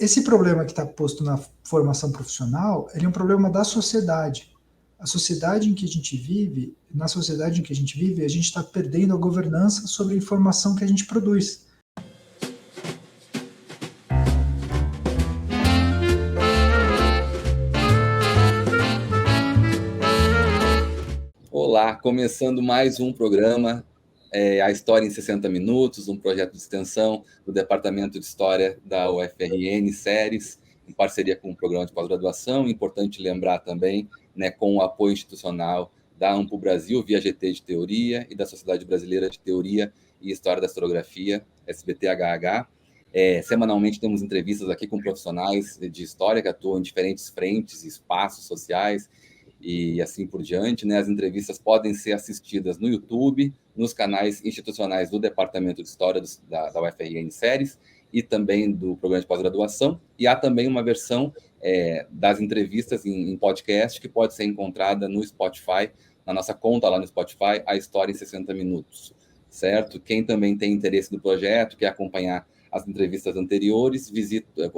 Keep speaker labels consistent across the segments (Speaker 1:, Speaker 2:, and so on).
Speaker 1: esse problema que está posto na formação profissional, ele é um problema da sociedade. A sociedade em que a gente vive, na sociedade em que a gente vive, a gente está perdendo a governança sobre a informação que a gente produz.
Speaker 2: Olá, começando mais um programa, A História em 60 Minutos, um projeto de extensão do Departamento de História da UFRN, SERES, em parceria com o programa de pós-graduação. Importante lembrar também, com o apoio institucional da Amplo Brasil, via GT de Teoria, e da Sociedade Brasileira de Teoria e História da Historiografia, SBTHH. Semanalmente temos entrevistas aqui com profissionais de história que atuam em diferentes frentes, espaços sociais, e assim por diante. As entrevistas podem ser assistidas no YouTube, nos canais institucionais do Departamento de História da UFRN SERES e também do programa de pós-graduação. E há também uma versão das entrevistas em podcast que pode ser encontrada no Spotify, na nossa conta lá no Spotify, A História em 60 Minutos, certo? Quem também tem interesse no projeto, quer acompanhar as entrevistas anteriores,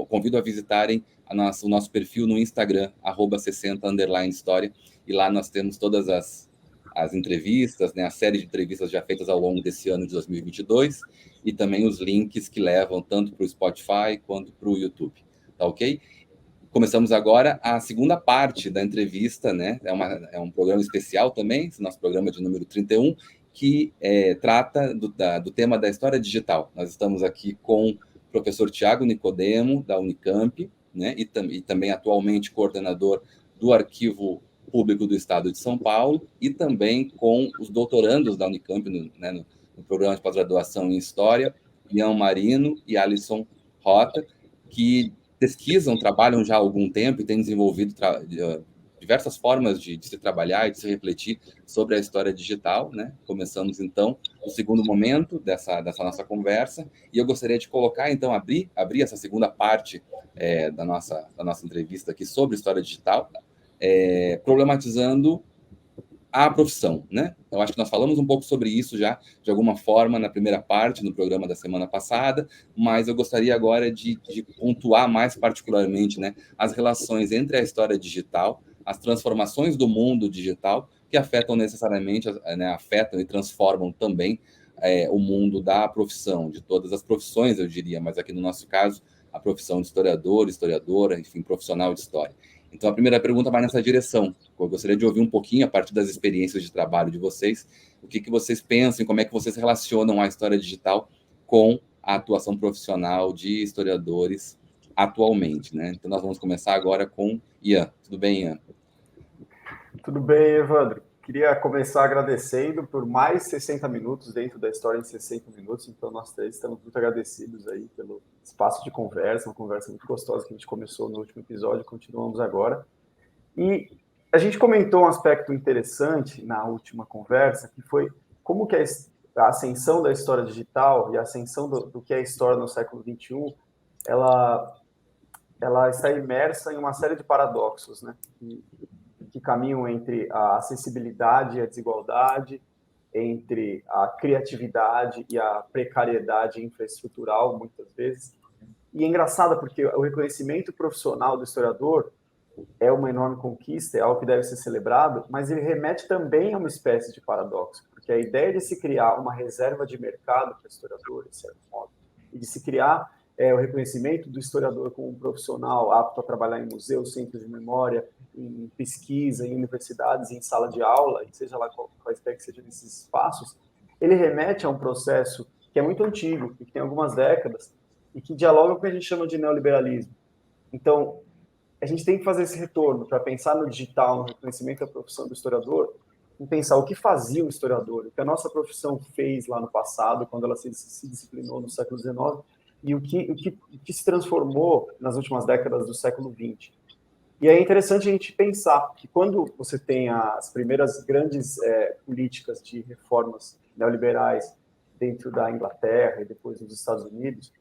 Speaker 2: convido a visitarem o nosso perfil no Instagram, @60_história, e lá nós temos todas as entrevistas, a série de entrevistas já feitas ao longo desse ano de 2022, e também os links que levam tanto para o Spotify quanto para o YouTube, tá ok? Começamos agora a segunda parte da entrevista, é um programa especial também, esse nosso programa de número 31, que trata do tema da história digital. Nós estamos aqui com o professor Tiago Nicodemo, da Unicamp, e também atualmente coordenador do Arquivo Público do Estado de São Paulo, e também com os doutorandos da Unicamp no programa de pós-graduação em História, Ian Marino e Alisson Rota, que pesquisam, trabalham já há algum tempo e têm desenvolvido diversas formas de se trabalhar e de se refletir sobre a história digital. Começamos, então, o segundo momento dessa nossa conversa, e eu gostaria de colocar, então, abrir essa segunda parte da nossa entrevista aqui sobre história digital, problematizando a profissão, Eu acho que nós falamos um pouco sobre isso já, de alguma forma, na primeira parte, no programa da semana passada, mas eu gostaria agora de pontuar mais particularmente, as relações entre a história digital, as transformações do mundo digital, que afetam necessariamente, afetam e transformam também o mundo da profissão, de todas as profissões, eu diria, mas aqui no nosso caso, a profissão de historiador, historiadora, enfim, profissional de história. Então, a primeira pergunta vai nessa direção. Eu gostaria de ouvir um pouquinho, a partir das experiências de trabalho de vocês, o que vocês pensam, como é que vocês relacionam a história digital com a atuação profissional de historiadores atualmente, Então, nós vamos começar agora com Ian. Tudo bem, Ian?
Speaker 3: Tudo bem, Evandro. Queria começar agradecendo por mais 60 minutos dentro da História em 60 Minutos. Então, nós três estamos muito agradecidos aí pelo espaço de conversa, uma conversa muito gostosa que a gente começou no último episódio e continuamos agora. E a gente comentou um aspecto interessante na última conversa, que foi como que a ascensão da história digital e a ascensão do que é a história no século XXI, ela está imersa em uma série de paradoxos, que caminham entre a acessibilidade e a desigualdade, entre a criatividade e a precariedade infraestrutural, muitas vezes. E é engraçado porque o reconhecimento profissional do historiador é uma enorme conquista, é algo que deve ser celebrado, mas ele remete também a uma espécie de paradoxo, porque a ideia de se criar uma reserva de mercado para historiadores, de certo modo, e de se criar o reconhecimento do historiador como um profissional apto a trabalhar em museus, centros de memória, em pesquisa, em universidades, em sala de aula, e seja lá quaisquer que sejam esses espaços, ele remete a um processo que é muito antigo, que tem algumas décadas, e que dialoga com o que a gente chama de neoliberalismo. Então, a gente tem que fazer esse retorno para pensar no digital, no reconhecimento da profissão do historiador, e pensar o que fazia o historiador, o que a nossa profissão fez lá no passado, quando ela se disciplinou no século XIX, e o que se transformou nas últimas décadas do século XX. E é interessante a gente pensar que quando você tem as primeiras grandes políticas de reformas neoliberais dentro da Inglaterra e depois nos Estados Unidos,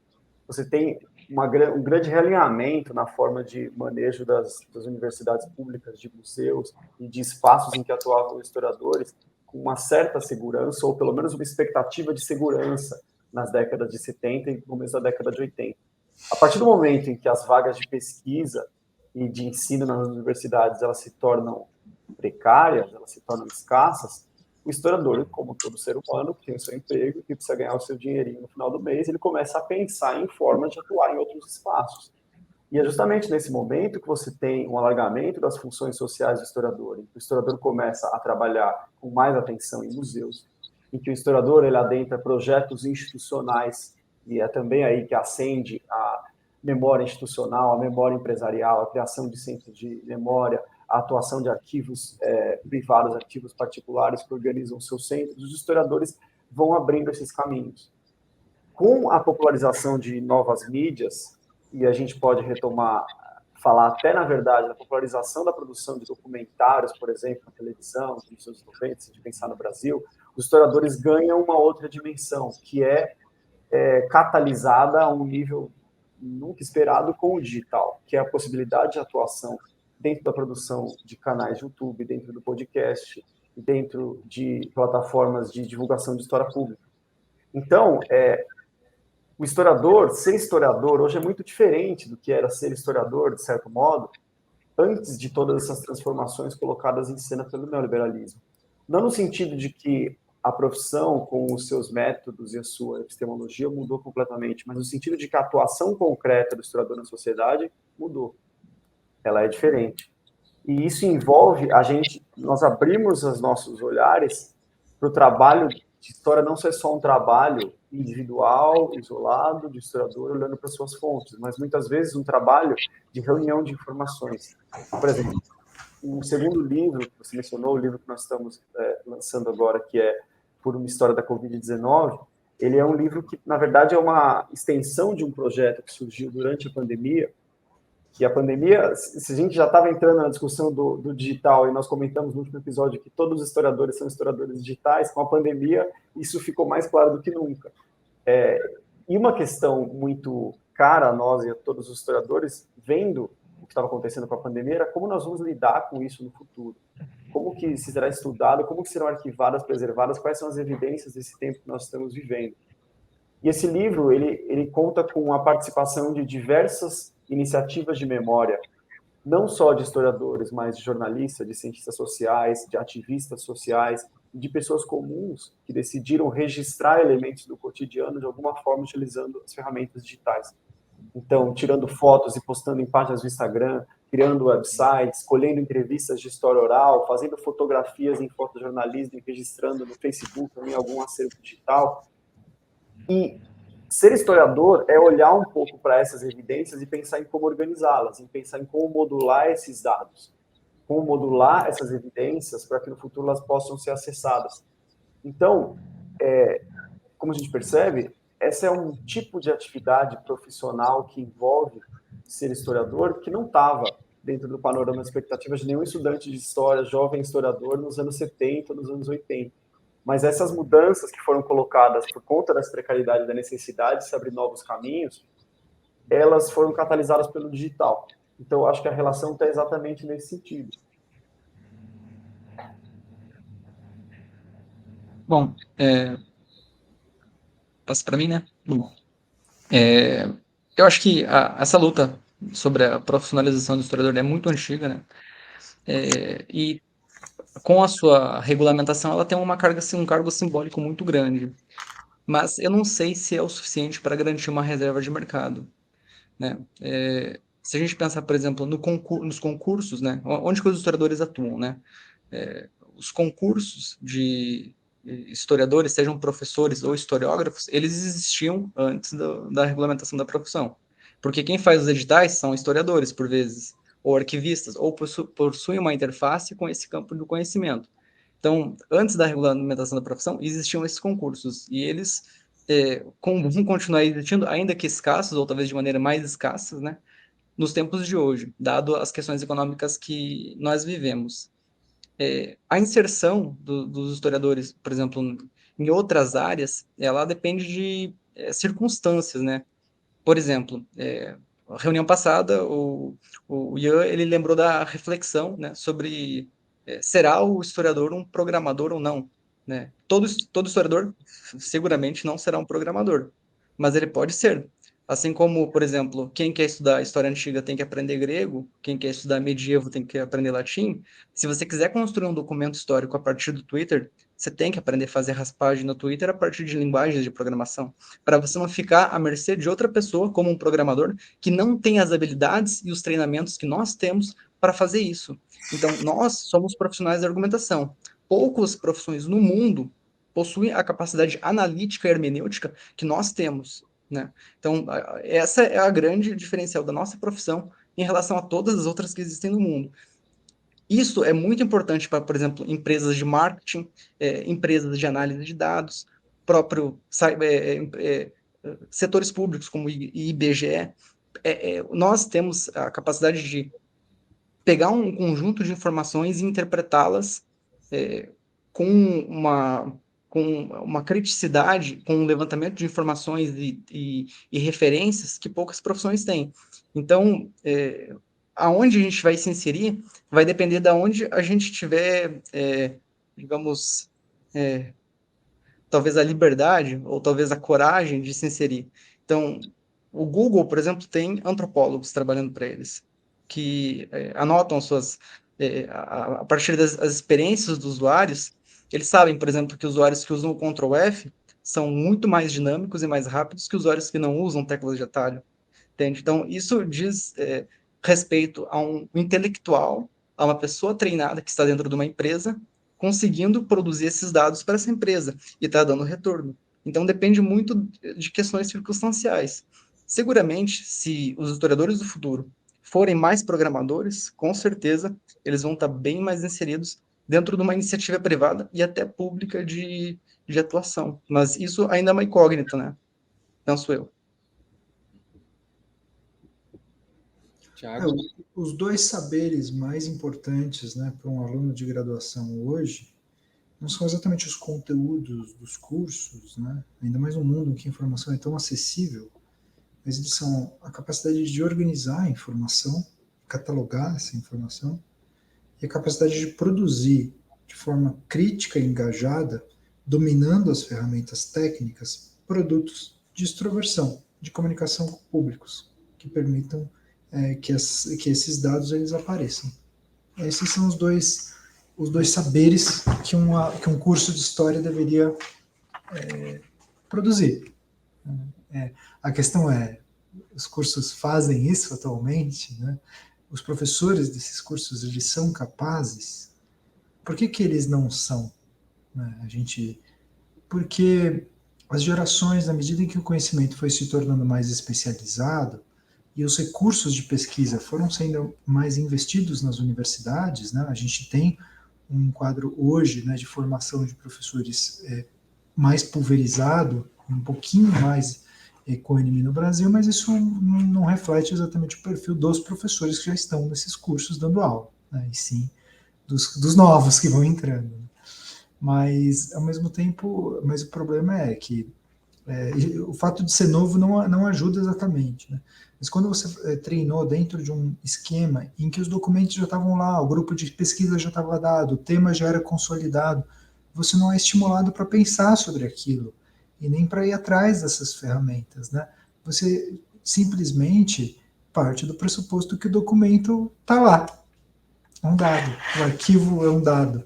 Speaker 3: você tem um grande realinhamento na forma de manejo das universidades públicas, de museus e de espaços em que atuavam historiadores, com uma certa segurança, ou pelo menos uma expectativa de segurança nas décadas de 70 e no começo da década de 80. A partir do momento em que as vagas de pesquisa e de ensino nas universidades elas se tornam precárias, elas se tornam escassas, o historiador, como todo ser humano, que tem o seu emprego, que precisa ganhar o seu dinheirinho no final do mês, ele começa a pensar em formas de atuar em outros espaços. E é justamente nesse momento que você tem um alargamento das funções sociais do historiador, em que o historiador começa a trabalhar com mais atenção em museus, em que o historiador ele adentra projetos institucionais, e é também aí que acende a memória institucional, a memória empresarial, a criação de centros de memória, a atuação de arquivos privados, arquivos particulares que organizam seus centros. Os historiadores vão abrindo esses caminhos. Com a popularização de novas mídias, e a gente pode retomar, falar até, na verdade, da popularização da produção de documentários, por exemplo, na televisão, nos anos 90, se a gente pensar no Brasil, os historiadores ganham uma outra dimensão, que é catalisada a um nível nunca esperado com o digital, que é a possibilidade de atuação dentro da produção de canais de YouTube, dentro do podcast, dentro de plataformas de divulgação de história pública. Então, o historiador, ser historiador, hoje é muito diferente do que era ser historiador, de certo modo, antes de todas essas transformações colocadas em cena pelo neoliberalismo. Não no sentido de que a profissão, com os seus métodos e a sua epistemologia, mudou completamente, mas no sentido de que a atuação concreta do historiador na sociedade mudou. Ela é diferente. E isso envolve nós abrimos os nossos olhares para o trabalho de história não ser só um trabalho individual, isolado, de historiador olhando para suas fontes, mas muitas vezes um trabalho de reunião de informações. Por exemplo, o segundo livro que você mencionou, o livro que nós estamos lançando agora, que é Por uma História da Covid-19, ele é um livro que, na verdade, é uma extensão de um projeto que surgiu durante a pandemia, que a pandemia, se a gente já estava entrando na discussão do digital, e nós comentamos no último episódio que todos os historiadores são historiadores digitais, com a pandemia isso ficou mais claro do que nunca. E uma questão muito cara a nós e a todos os historiadores, vendo o que estava acontecendo com a pandemia, era como nós vamos lidar com isso no futuro. Como que se será estudado, como que serão arquivadas, preservadas, quais são as evidências desse tempo que nós estamos vivendo. E esse livro, ele conta com a participação de diversas iniciativas de memória, não só de historiadores, mas de jornalistas, de cientistas sociais, de ativistas sociais, de pessoas comuns que decidiram registrar elementos do cotidiano de alguma forma utilizando as ferramentas digitais. Então, tirando fotos e postando em páginas do Instagram, criando websites, escolhendo entrevistas de história oral, fazendo fotografias em fotojornalismo e registrando no Facebook ou em algum acervo digital. E ser historiador é olhar um pouco para essas evidências e pensar em como organizá-las, em pensar em como modular esses dados, como modular essas evidências para que no futuro elas possam ser acessadas. Então, como a gente percebe, essa é um tipo de atividade profissional que envolve ser historiador que não estava dentro do panorama das expectativas de nenhum estudante de história, jovem historiador, nos anos 70, nos anos 80. Mas essas mudanças que foram colocadas por conta dessa precariedade, da necessidade de se abrir novos caminhos, elas foram catalisadas pelo digital. Então, eu acho que a relação está exatamente nesse sentido.
Speaker 4: Bom, passa para mim, né? Bom, eu acho que essa luta sobre a profissionalização do historiador é muito antiga, né? E com a sua regulamentação, ela tem uma carga, assim, um cargo simbólico muito grande. Mas eu não sei se é o suficiente para garantir uma reserva de mercado, né? Se a gente pensar, por exemplo, nos concursos, né? Onde que os historiadores atuam, né? Os concursos de historiadores, sejam professores ou historiógrafos, eles existiam antes da regulamentação da profissão. Porque quem faz os editais são historiadores, por vezes, ou arquivistas, ou possuem uma interface com esse campo do conhecimento. Então, antes da regulamentação da profissão, existiam esses concursos, e eles vão continuar existindo, ainda que escassos, ou talvez de maneira mais escassa, né, nos tempos de hoje, dado as questões econômicas que nós vivemos. A inserção dos historiadores, por exemplo, em outras áreas, ela depende de circunstâncias, né? Por exemplo, a reunião passada, o Ian, ele lembrou da reflexão, né, sobre será o historiador um programador ou não, né? Todo historiador seguramente não será um programador, mas ele pode ser. Assim como, por exemplo, quem quer estudar história antiga tem que aprender grego, quem quer estudar medievo tem que aprender latim. Se você quiser construir um documento histórico a partir do Twitter, você tem que aprender a fazer raspagem no Twitter a partir de linguagens de programação, para você não ficar à mercê de outra pessoa, como um programador, que não tem as habilidades e os treinamentos que nós temos para fazer isso. Então, nós somos profissionais da argumentação. Poucas profissões no mundo possuem a capacidade analítica e hermenêutica que nós temos, né? Então, essa é a grande diferencial da nossa profissão em relação a todas as outras que existem no mundo. Isso é muito importante para, por exemplo, empresas de marketing, empresas de análise de dados, próprio setores públicos como o IBGE. Nós temos a capacidade de pegar um conjunto de informações e interpretá-las com uma criticidade, com um levantamento de informações e referências que poucas profissões têm. Então, aonde a gente vai se inserir vai depender de onde a gente tiver, digamos, talvez a liberdade ou talvez a coragem de se inserir. Então, o Google, por exemplo, tem antropólogos trabalhando para eles, que anotam a partir das experiências dos usuários, eles sabem, por exemplo, que usuários que usam o Ctrl F são muito mais dinâmicos e mais rápidos que usuários que não usam teclas de atalho, entende? Então, isso diz respeito a um intelectual, a uma pessoa treinada que está dentro de uma empresa, conseguindo produzir esses dados para essa empresa e está dando retorno. Então, depende muito de questões circunstanciais. Seguramente, se os historiadores do futuro forem mais programadores, com certeza, eles vão estar bem mais inseridos dentro de uma iniciativa privada e até pública de atuação. Mas isso ainda é uma incógnita, né? Penso eu.
Speaker 2: Tiago?
Speaker 1: Os dois saberes mais importantes, né, para um aluno de graduação hoje não são exatamente os conteúdos dos cursos, né, ainda mais no mundo em que a informação é tão acessível, mas eles são a capacidade de organizar a informação, catalogar essa informação, e a capacidade de produzir de forma crítica e engajada, dominando as ferramentas técnicas, produtos de extroversão, de comunicação com públicos, que permitam que esses dados eles apareçam. Esses são os dois saberes que um curso de história deveria produzir. A questão é, os cursos fazem isso atualmente, né? Os professores desses cursos, eles são capazes? Por que eles não são? Né? Porque as gerações, na medida em que o conhecimento foi se tornando mais especializado, e os recursos de pesquisa foram sendo mais investidos nas universidades, né? A gente tem um quadro hoje, né, de formação de professores mais pulverizado, um pouquinho mais equânime no Brasil, mas isso não reflete exatamente o perfil dos professores que já estão nesses cursos dando aula, né? E sim dos novos que vão entrando. Mas, ao mesmo tempo, o problema é que o fato de ser novo não ajuda exatamente, né? Mas quando você treinou dentro de um esquema em que os documentos já estavam lá, o grupo de pesquisa já estava dado, o tema já era consolidado, você não é estimulado para pensar sobre aquilo e nem para ir atrás dessas ferramentas, né? Você simplesmente parte do pressuposto que o documento está lá, é um dado, o arquivo é um dado,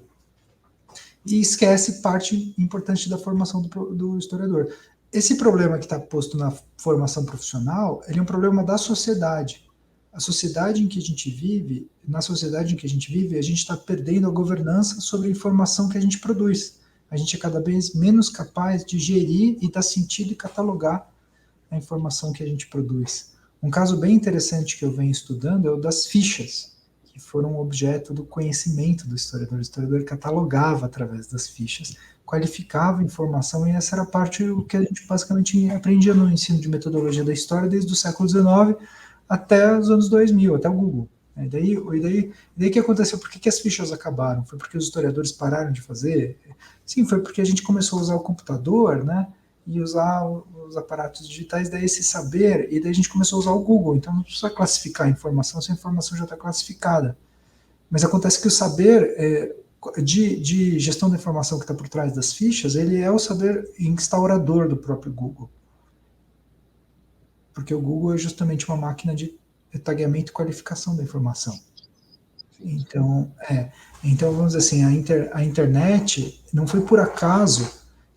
Speaker 1: e esquece parte importante da formação do historiador. Esse problema que está posto na formação profissional, ele é um problema da sociedade. A sociedade em que a gente vive, na sociedade em que a gente está perdendo a governança sobre a informação que a gente produz. A gente é cada vez menos capaz de gerir e dar sentido e catalogar a informação que a gente produz. Um caso bem interessante que eu venho estudando é o das fichas, que foram objeto do conhecimento do historiador. O historiador catalogava através das fichas, qualificava a informação, e essa era a parte que a gente basicamente aprendia no ensino de metodologia da história desde o século XIX até os anos 2000, até o Google. E daí que aconteceu? Por que as fichas acabaram? Foi porque os historiadores pararam de fazer? Sim, foi porque a gente começou a usar o computador, né, e usar os aparatos digitais, daí esse saber, e daí a gente começou a usar o Google, então não precisa classificar a informação se a informação já está classificada. Mas acontece que o saber de gestão da informação que está por trás das fichas, ele é o saber instaurador do próprio Google. porque o Google é justamente uma máquina de tagueamento e qualificação da informação. Então, vamos dizer assim, a internet, não foi por acaso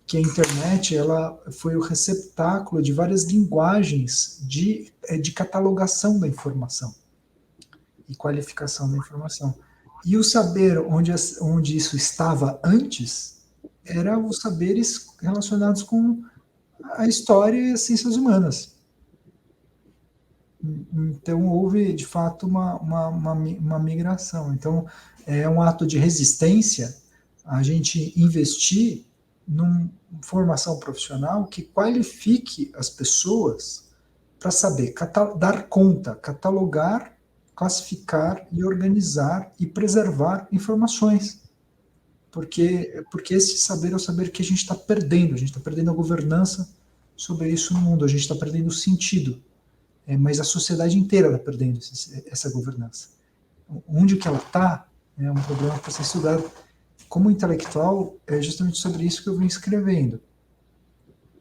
Speaker 1: que a internet ela foi o receptáculo de várias linguagens de catalogação da informação e qualificação da informação. E o saber onde isso estava antes era os saberes relacionados com a história e as ciências humanas. Então, houve, de fato, uma migração. Então, é um ato de resistência a gente investir numa formação profissional que qualifique as pessoas para saber dar conta, catalogar, classificar e organizar e preservar informações. Porque esse saber é o saber que a gente está perdendo. A gente está perdendo a governança sobre isso no mundo. A gente está perdendo o sentido. Mas a sociedade inteira está perdendo essa governança. Onde que ela está é um problema para ser estudado. Como intelectual, é justamente sobre isso que eu venho escrevendo.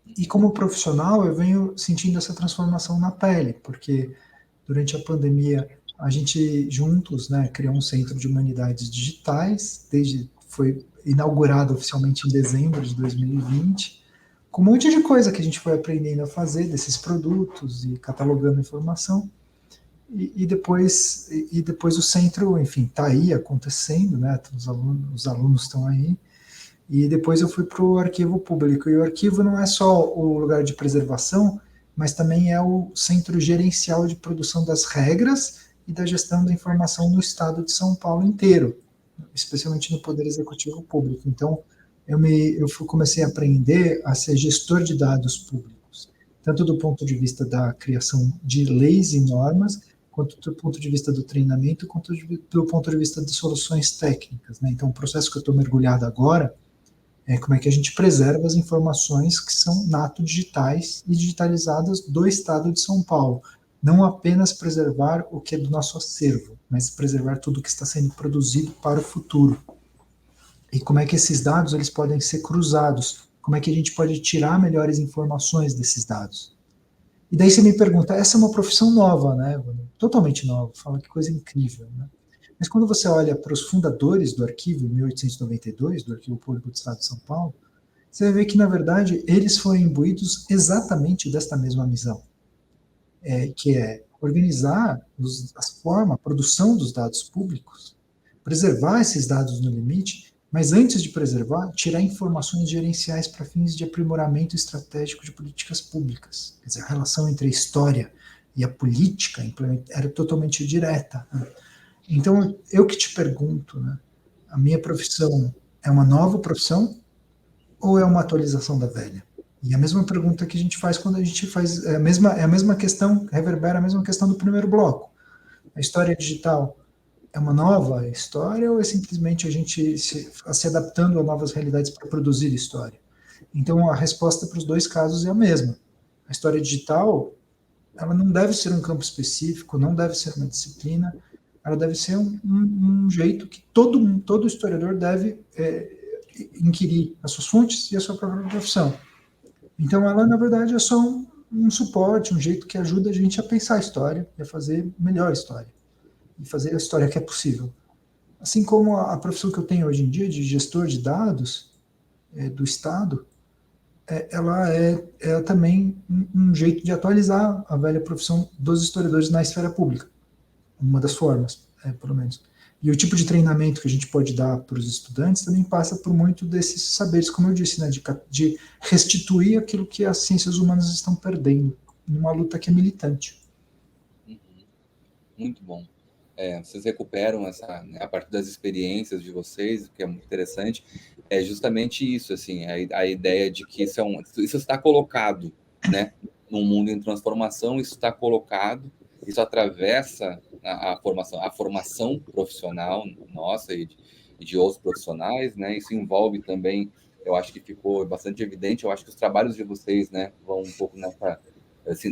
Speaker 1: E como profissional, eu venho sentindo essa transformação na pele, porque durante a pandemia, a gente juntos, né, criou um Centro de Humanidades Digitais, foi inaugurado oficialmente em dezembro de 2020, com um monte de coisa que a gente foi aprendendo a fazer desses produtos e catalogando informação. E depois o centro, enfim, está aí acontecendo, né? Os alunos estão aí. E depois eu fui para o arquivo público. E o arquivo não é só o lugar de preservação, mas também é o centro gerencial de produção das regras e da gestão da informação no estado de São Paulo inteiro, especialmente no Poder Executivo Público. Então, eu comecei a aprender a ser gestor de dados públicos, tanto do ponto de vista da criação de leis e normas, quanto do ponto de vista do treinamento, quanto do ponto de vista de soluções técnicas, né? Então, o processo que eu estou mergulhado agora é como é que a gente preserva as informações que são nato digitais e digitalizadas do Estado de São Paulo. Não apenas preservar o que é do nosso acervo, mas preservar tudo que está sendo produzido para o futuro. E como é que esses dados eles podem ser cruzados? Como é que a gente pode tirar melhores informações desses dados? E daí você me pergunta, essa é uma profissão nova, né? Totalmente nova, fala que coisa incrível, né? Mas quando você olha para os fundadores do arquivo, em 1892, do Arquivo Público do Estado de São Paulo, você vai ver que, na verdade, eles foram imbuídos exatamente desta mesma missão, que é organizar a produção dos dados públicos, preservar esses dados no limite, mas antes de preservar, tirar informações gerenciais para fins de aprimoramento estratégico de políticas públicas. Quer dizer, a relação entre a história e a política era totalmente direta, né? Então, eu que te pergunto, né, a minha profissão é uma nova profissão ou é uma atualização da velha? E a mesma pergunta que a gente faz quando a gente faz, é a mesma questão, reverbera a mesma questão do primeiro bloco. A história digital é uma nova história ou é simplesmente a gente se adaptando a novas realidades para produzir história? Então, a resposta para os dois casos é a mesma. A história digital, ela não deve ser um campo específico, não deve ser uma disciplina, ela deve ser um jeito que todo historiador deve inquirir as suas fontes e a sua própria profissão. Então, ela, na verdade, é só um suporte, um jeito que ajuda a gente a pensar a história e a fazer melhor história. E fazer a história que é possível. Assim como a profissão que eu tenho hoje em dia, de gestor de dados do Estado, ela é também um jeito de atualizar a velha profissão dos historiadores na esfera pública. Uma das formas, pelo menos. E o tipo de treinamento que a gente pode dar para os estudantes também passa por muito desses saberes, como eu disse, né, de restituir aquilo que as ciências humanas estão perdendo, numa luta que é militante.
Speaker 2: Muito bom. Vocês recuperam a partir das experiências de vocês, o que é muito interessante, é justamente isso, assim, a ideia de que isso está colocado, né, num mundo em transformação, isso está colocado, isso atravessa a formação profissional nossa e de outros profissionais, né? Isso envolve também, eu acho que ficou bastante evidente, eu acho que os trabalhos de vocês, né, vão um pouco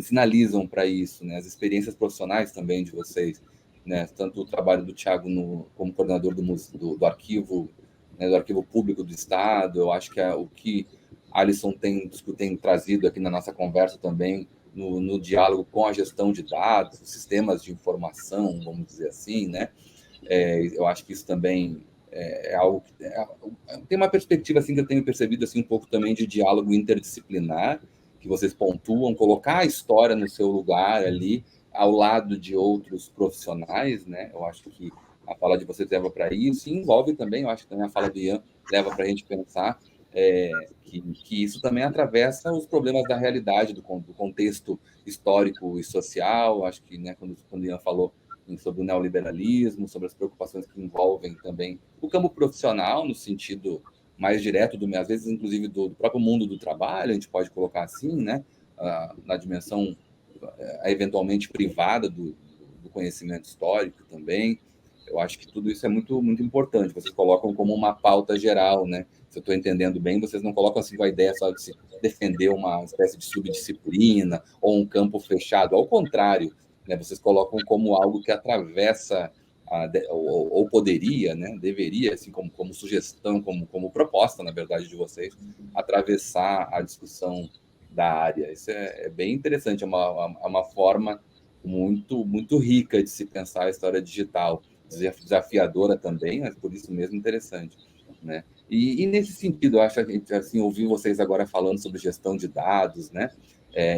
Speaker 2: sinalizam para isso, né? As experiências profissionais também de vocês, né? Tanto o trabalho do Thiago como coordenador do arquivo, né, do arquivo público do Estado, eu acho que o que Alisson tem trazido aqui na nossa conversa também, no diálogo com a gestão de dados, sistemas de informação, vamos dizer assim, né? Eu acho que isso também é algo que tem uma perspectiva assim que eu tenho percebido assim um pouco também de diálogo interdisciplinar, que vocês pontuam, colocar a história no seu lugar ali, ao lado de outros profissionais, né? Eu acho que a fala de vocês leva para isso, e envolve também, eu acho que também a fala do Ian leva para a gente pensar que isso também atravessa os problemas da realidade, do contexto histórico e social. Acho que, né, quando o Ian falou sobre o neoliberalismo, sobre as preocupações que envolvem também o campo profissional, no sentido mais direto, às vezes, inclusive, do próprio mundo do trabalho, a gente pode colocar assim, né, na dimensão eventualmente privada do conhecimento histórico também. Eu acho que tudo isso é muito, muito importante. Vocês colocam como uma pauta geral, né? Se eu estou entendendo bem, vocês não colocam assim com a ideia só de se defender uma espécie de subdisciplina ou um campo fechado. Ao contrário, né? Vocês colocam como algo que atravessa, ou poderia, né? Deveria, assim, como sugestão, como proposta, na verdade, de vocês, atravessar a discussão da área. Isso é bem interessante, é uma forma muito, muito rica de se pensar a história digital, desafiadora também, mas por isso mesmo interessante, né? E nesse sentido, eu acho que assim, ouvir vocês agora falando sobre gestão de dados, né?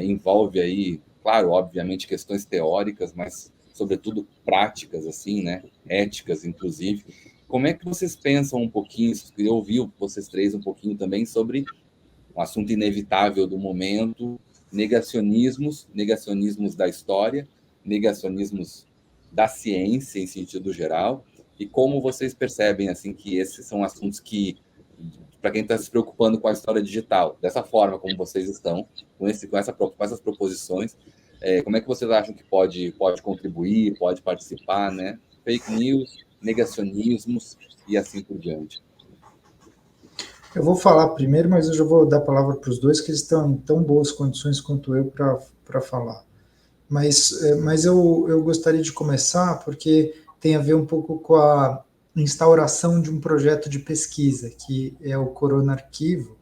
Speaker 2: Envolve aí, claro, obviamente, questões teóricas, mas sobretudo práticas, assim, né? Éticas, inclusive. Como é que vocês pensam um pouquinho? Queria ouvir vocês três um pouquinho também sobre um assunto inevitável do momento, negacionismos da história, negacionismos da ciência em sentido geral, e como vocês percebem assim que esses são assuntos que, para quem está se preocupando com a história digital, dessa forma como vocês estão, com essas proposições, como é que vocês acham que pode contribuir, pode participar, né? Fake news, negacionismos e assim por diante.
Speaker 1: Eu vou falar primeiro, mas eu já vou dar a palavra para os dois, que eles estão em tão boas condições quanto eu para falar. Mas eu gostaria de começar porque tem a ver um pouco com a instauração de um projeto de pesquisa, que é o Corona Arquivo,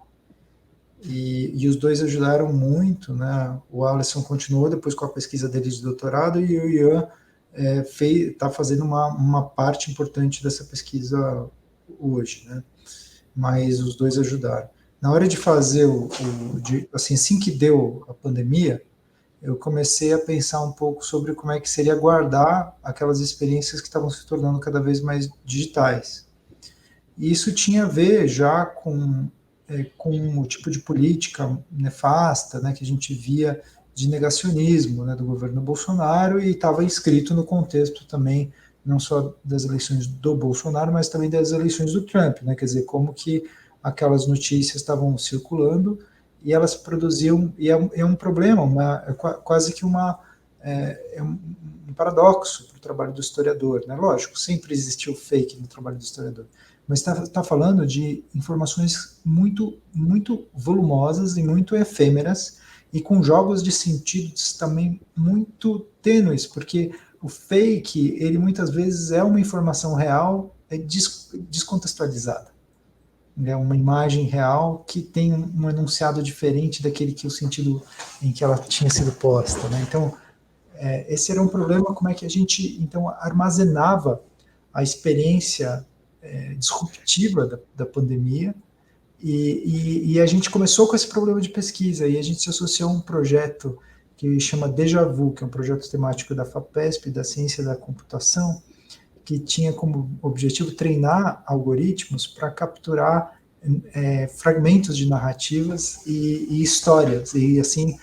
Speaker 1: e os dois ajudaram muito, né? O Alisson continuou depois com a pesquisa dele de doutorado, e o Ian está fazendo uma parte importante dessa pesquisa hoje, né? Mas os dois ajudaram. Na hora de fazer assim que deu a pandemia, eu comecei a pensar um pouco sobre como é que seria guardar aquelas experiências que estavam se tornando cada vez mais digitais. E isso tinha a ver já com o tipo de política nefasta, né, que a gente via de negacionismo, né, do governo Bolsonaro, e estava inscrito no contexto também não só das eleições do Bolsonaro, mas também das eleições do Trump, né? Quer dizer, como que aquelas notícias estavam circulando e elas produziam, e é um problema, quase que um paradoxo para o trabalho do historiador, né? Lógico, sempre existiu fake no trabalho do historiador, mas está falando de informações muito, muito volumosas e muito efêmeras, e com jogos de sentidos também muito tênues, porque o fake, ele muitas vezes é uma informação real descontextualizada. É uma imagem real que tem um enunciado diferente daquele que o sentido em que ela tinha sido posta, né? Então, esse era um problema, como é que a gente, então, armazenava a experiência disruptiva da pandemia, e a gente começou com esse problema de pesquisa, e a gente se associou a um projeto que chama Déjà Vu, que é um projeto temático da FAPESP, da Ciência da Computação, que tinha como objetivo treinar algoritmos para capturar fragmentos de narrativas e histórias, e assim,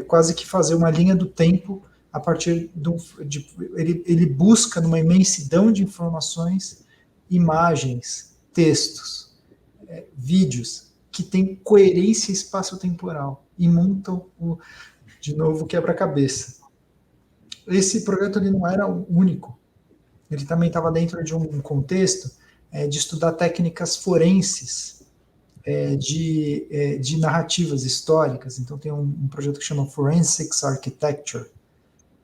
Speaker 1: quase que fazer uma linha do tempo a partir ele busca numa imensidão de informações, imagens, textos, vídeos, que tem coerência espaço-temporal, e montam de novo, quebra-cabeça. Esse projeto ele não era o único. Ele também estava dentro de um contexto de estudar técnicas forenses de narrativas históricas. Então, tem um projeto que chama Forensics Architecture,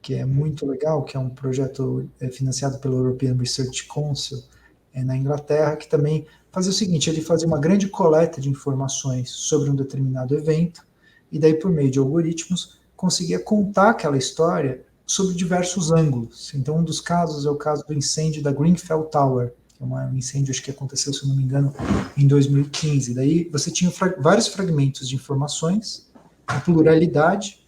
Speaker 1: que é muito legal, que é um projeto financiado pelo European Research Council na Inglaterra, que também fazia o seguinte: ele fazia uma grande coleta de informações sobre um determinado evento, e daí, por meio de algoritmos, conseguia contar aquela história sob diversos ângulos. Então, um dos casos é o caso do incêndio da Grenfell Tower, que é um incêndio, acho que aconteceu, se eu não me engano, em 2015. Daí você tinha vários fragmentos de informações, a pluralidade,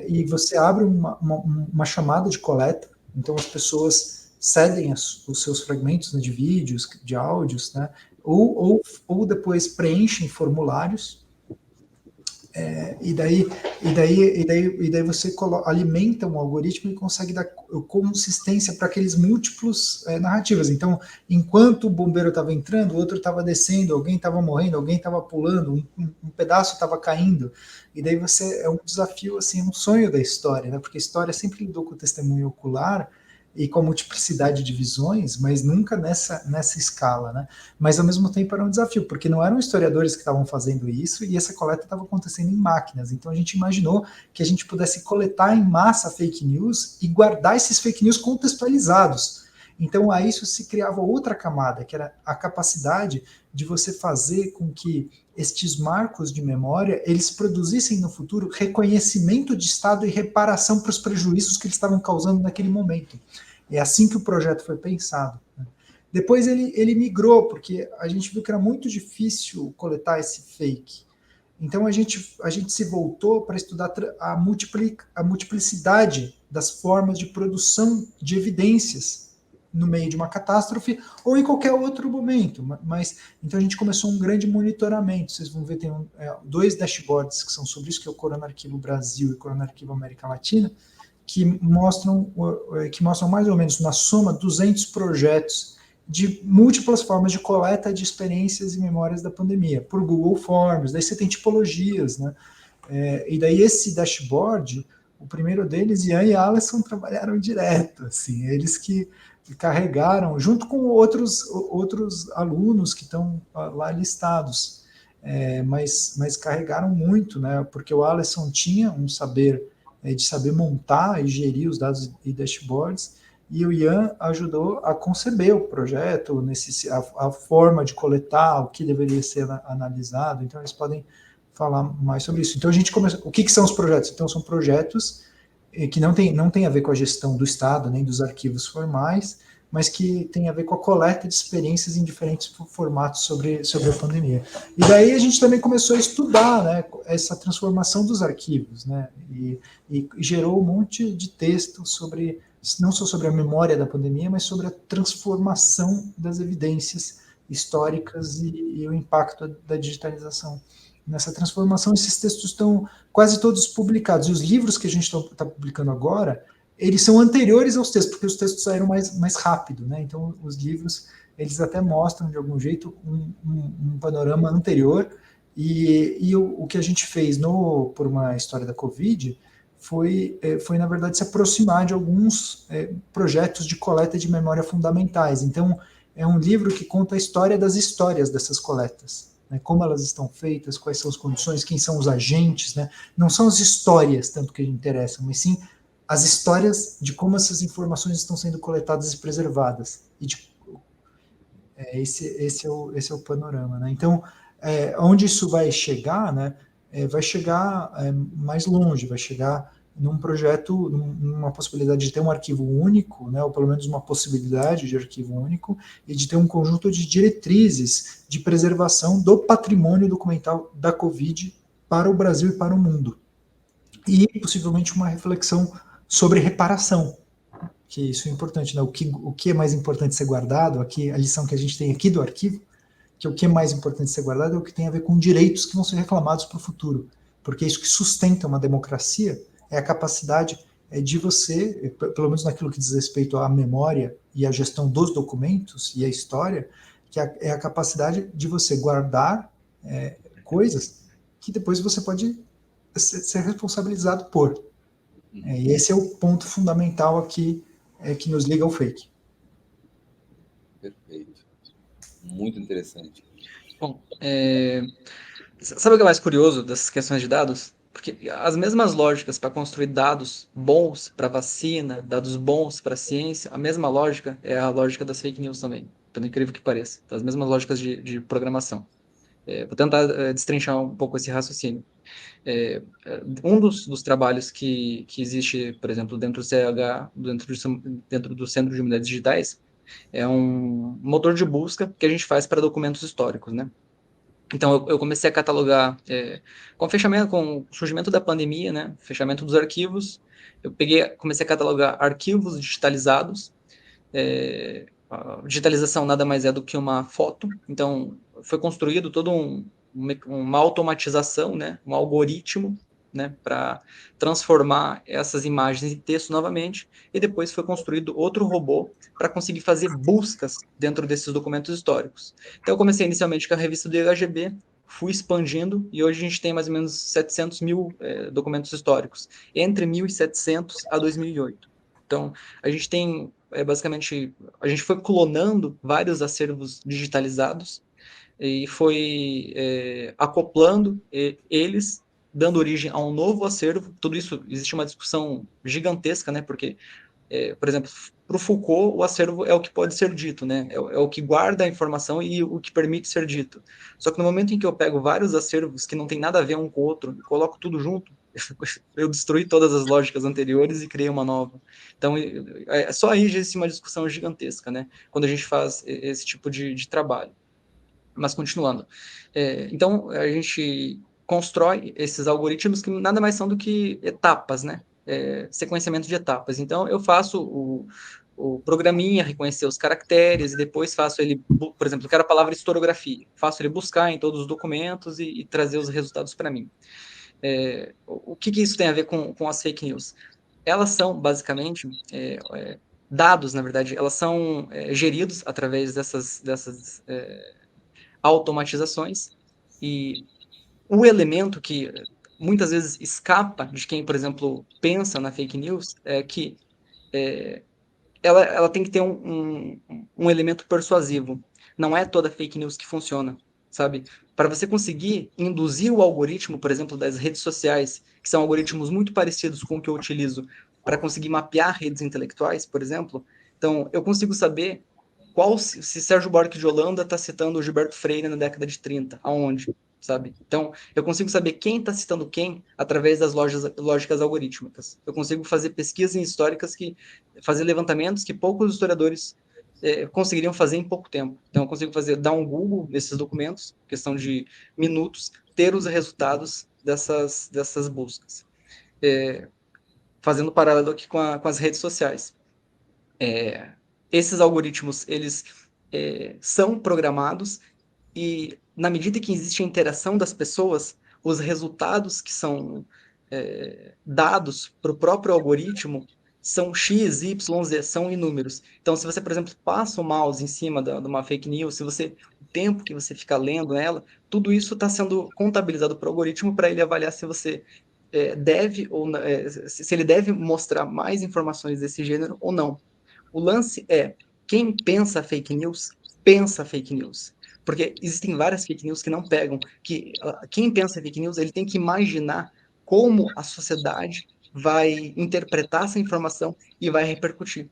Speaker 1: e você abre uma chamada de coleta, então as pessoas cedem os seus fragmentos, né, de vídeos, de áudios, né, ou depois preenchem formulários, e daí você alimenta um algoritmo e consegue dar consistência para aqueles múltiplos narrativas. Então, enquanto o bombeiro estava entrando, o outro estava descendo, alguém estava morrendo, alguém estava pulando, um pedaço estava caindo. E daí é um desafio, assim, um sonho da história, né? Porque a história sempre lidou com o testemunho ocular e com a multiplicidade de visões, mas nunca nessa escala, né? Mas, ao mesmo tempo, era um desafio, porque não eram historiadores que estavam fazendo isso, e essa coleta estava acontecendo em máquinas. Então, a gente imaginou que a gente pudesse coletar em massa fake news e guardar esses fake news contextualizados. Então, a isso se criava outra camada, que era a capacidade de você fazer com que estes marcos de memória, eles produzissem no futuro reconhecimento de Estado e reparação para os prejuízos que eles estavam causando naquele momento. É assim que o projeto foi pensado. Depois ele migrou, porque a gente viu que era muito difícil coletar esse fake. Então a gente se voltou para estudar a multiplicidade das formas de produção de evidências no meio de uma catástrofe ou em qualquer outro momento. Mas então a gente começou um grande monitoramento. Vocês vão ver, tem 2 dashboards que são sobre isso, que é o Corona Arquivo Brasil e o Corona Arquivo América Latina, que mostram mais ou menos, na soma, 200 projetos de múltiplas formas de coleta de experiências e memórias da pandemia, por Google Forms. Daí você tem tipologias, né? E daí esse dashboard, o primeiro deles, Ian e Alisson trabalharam direto, assim, eles que carregaram, junto com outros alunos que estão lá listados, mas carregaram muito, né? Porque o Alisson tinha um saber de saber montar e gerir os dados e dashboards, e o Ian ajudou a conceber o projeto, a forma de coletar, o que deveria ser analisado. Então eles podem falar mais sobre isso. Então a gente começou. O que são os projetos? Então são projetos que não tem a ver com a gestão do Estado, nem dos arquivos formais, mas que tem a ver com a coleta de experiências em diferentes formatos sobre a pandemia. E daí a gente também começou a estudar, né, essa transformação dos arquivos, né, e gerou um monte de texto não só sobre a memória da pandemia, mas sobre a transformação das evidências históricas e o impacto da digitalização nessa transformação. Esses textos estão quase todos publicados, e os livros que a gente está publicando agora, eles são anteriores aos textos, porque os textos saíram mais rápido, né? Então, os livros, eles até mostram, de algum jeito, um panorama anterior, e o que a gente fez por uma história da Covid foi, na verdade, se aproximar de alguns projetos de coleta de memória fundamentais. Então, é um livro que conta a história das histórias dessas coletas, né? Como elas estão feitas, quais são as condições, quem são os agentes, né? Não são as histórias tanto que interessam, mas sim as histórias de como essas informações estão sendo coletadas e preservadas. E esse é o panorama, né? Então, onde isso vai chegar, né? Vai chegar mais longe, vai chegar num projeto, numa possibilidade de ter um arquivo único, né, ou pelo menos uma possibilidade de arquivo único, e de ter um conjunto de diretrizes de preservação do patrimônio documental da Covid para o Brasil e para o mundo. E, possivelmente, uma reflexão sobre reparação, que isso é importante, né? O que é mais importante ser guardado, aqui, a lição que a gente tem aqui do arquivo, que o que é mais importante ser guardado é o que tem a ver com direitos que vão ser reclamados para o futuro, porque é isso que sustenta uma democracia, é a capacidade de você, pelo menos naquilo que diz respeito à memória e à gestão dos documentos e à história, que é a capacidade de você guardar coisas que depois você pode ser responsabilizado por. E esse é o ponto fundamental aqui que nos liga ao fake.
Speaker 2: Perfeito. Muito interessante.
Speaker 4: Bom, sabe o que é mais curioso dessas questões de dados? Porque as mesmas lógicas para construir dados bons para vacina, dados bons para ciência, a mesma lógica é a lógica das fake news também, pelo incrível que pareça. As mesmas lógicas de programação. Vou tentar destrinchar um pouco esse raciocínio. Um dos trabalhos que existe, por exemplo, dentro do CH, dentro do Centro de Humanidades Digitais, é um motor de busca que a gente faz para documentos históricos, né? Então, eu comecei a catalogar, com o surgimento da pandemia, né, fechamento dos arquivos, comecei a catalogar arquivos digitalizados. A digitalização nada mais é do que uma foto, então foi construído todo uma automatização, né, um algoritmo, né, para transformar essas imagens em texto novamente, e depois foi construído outro robô para conseguir fazer buscas dentro desses documentos históricos. Então eu comecei inicialmente com a revista do IHGB, fui expandindo, e hoje a gente tem mais ou menos 700 mil documentos históricos, entre 1700 a 2008. Então, a gente tem, basicamente, a gente foi clonando vários acervos digitalizados e foi acoplando eles, dando origem a um novo acervo. Tudo isso, existe uma discussão gigantesca, né? Porque, por exemplo, para o Foucault, o acervo é o que pode ser dito, né? É o que guarda a informação e o que permite ser dito. Só que no momento em que eu pego vários acervos que não tem nada a ver um com o outro e coloco tudo junto, eu destruí todas as lógicas anteriores e criei uma nova. Então, só aí já existe uma discussão gigantesca, né? Quando a gente faz esse tipo de trabalho. Mas continuando. Então, a gente constrói esses algoritmos que nada mais são do que etapas, né? Sequenciamento de etapas. Então, eu faço o programinha, reconhecer os caracteres, e depois faço ele, por exemplo, eu quero a palavra historiografia, faço ele buscar em todos os documentos e trazer os resultados para mim. O que isso tem a ver com as fake news? Elas são, basicamente, dados, na verdade, elas são geridos através dessas automatizações, e o elemento que muitas vezes escapa de quem, por exemplo, pensa na fake news é que ela tem que ter um elemento persuasivo. Não é toda fake news que funciona, sabe? Para você conseguir induzir o algoritmo, por exemplo, das redes sociais, que são algoritmos muito parecidos com o que eu utilizo para conseguir mapear redes intelectuais, por exemplo, então eu consigo saber se Sérgio Buarque de Holanda está citando o Gilberto Freire na década de 30, aonde, sabe? Então, eu consigo saber quem está citando quem através das lógicas algorítmicas. Eu consigo fazer pesquisas históricas fazer levantamentos que poucos historiadores conseguiriam fazer em pouco tempo. Então, eu consigo dar um Google nesses documentos, questão de minutos, ter os resultados dessas buscas. Fazendo paralelo aqui com as redes sociais. Esses algoritmos, eles são programados, e na medida que existe a interação das pessoas, os resultados que são dados para o próprio algoritmo são X, Y, Z, são inúmeros. Então, se você, por exemplo, passa o mouse em cima de uma fake news, o tempo que você fica lendo ela, tudo isso está sendo contabilizado para o algoritmo para ele avaliar se você deve ou se ele deve mostrar mais informações desse gênero ou não. O lance é, quem pensa fake news, pensa fake news. Porque existem várias fake news que não pegam. Quem pensa fake news, ele tem que imaginar como a sociedade vai interpretar essa informação e vai repercutir.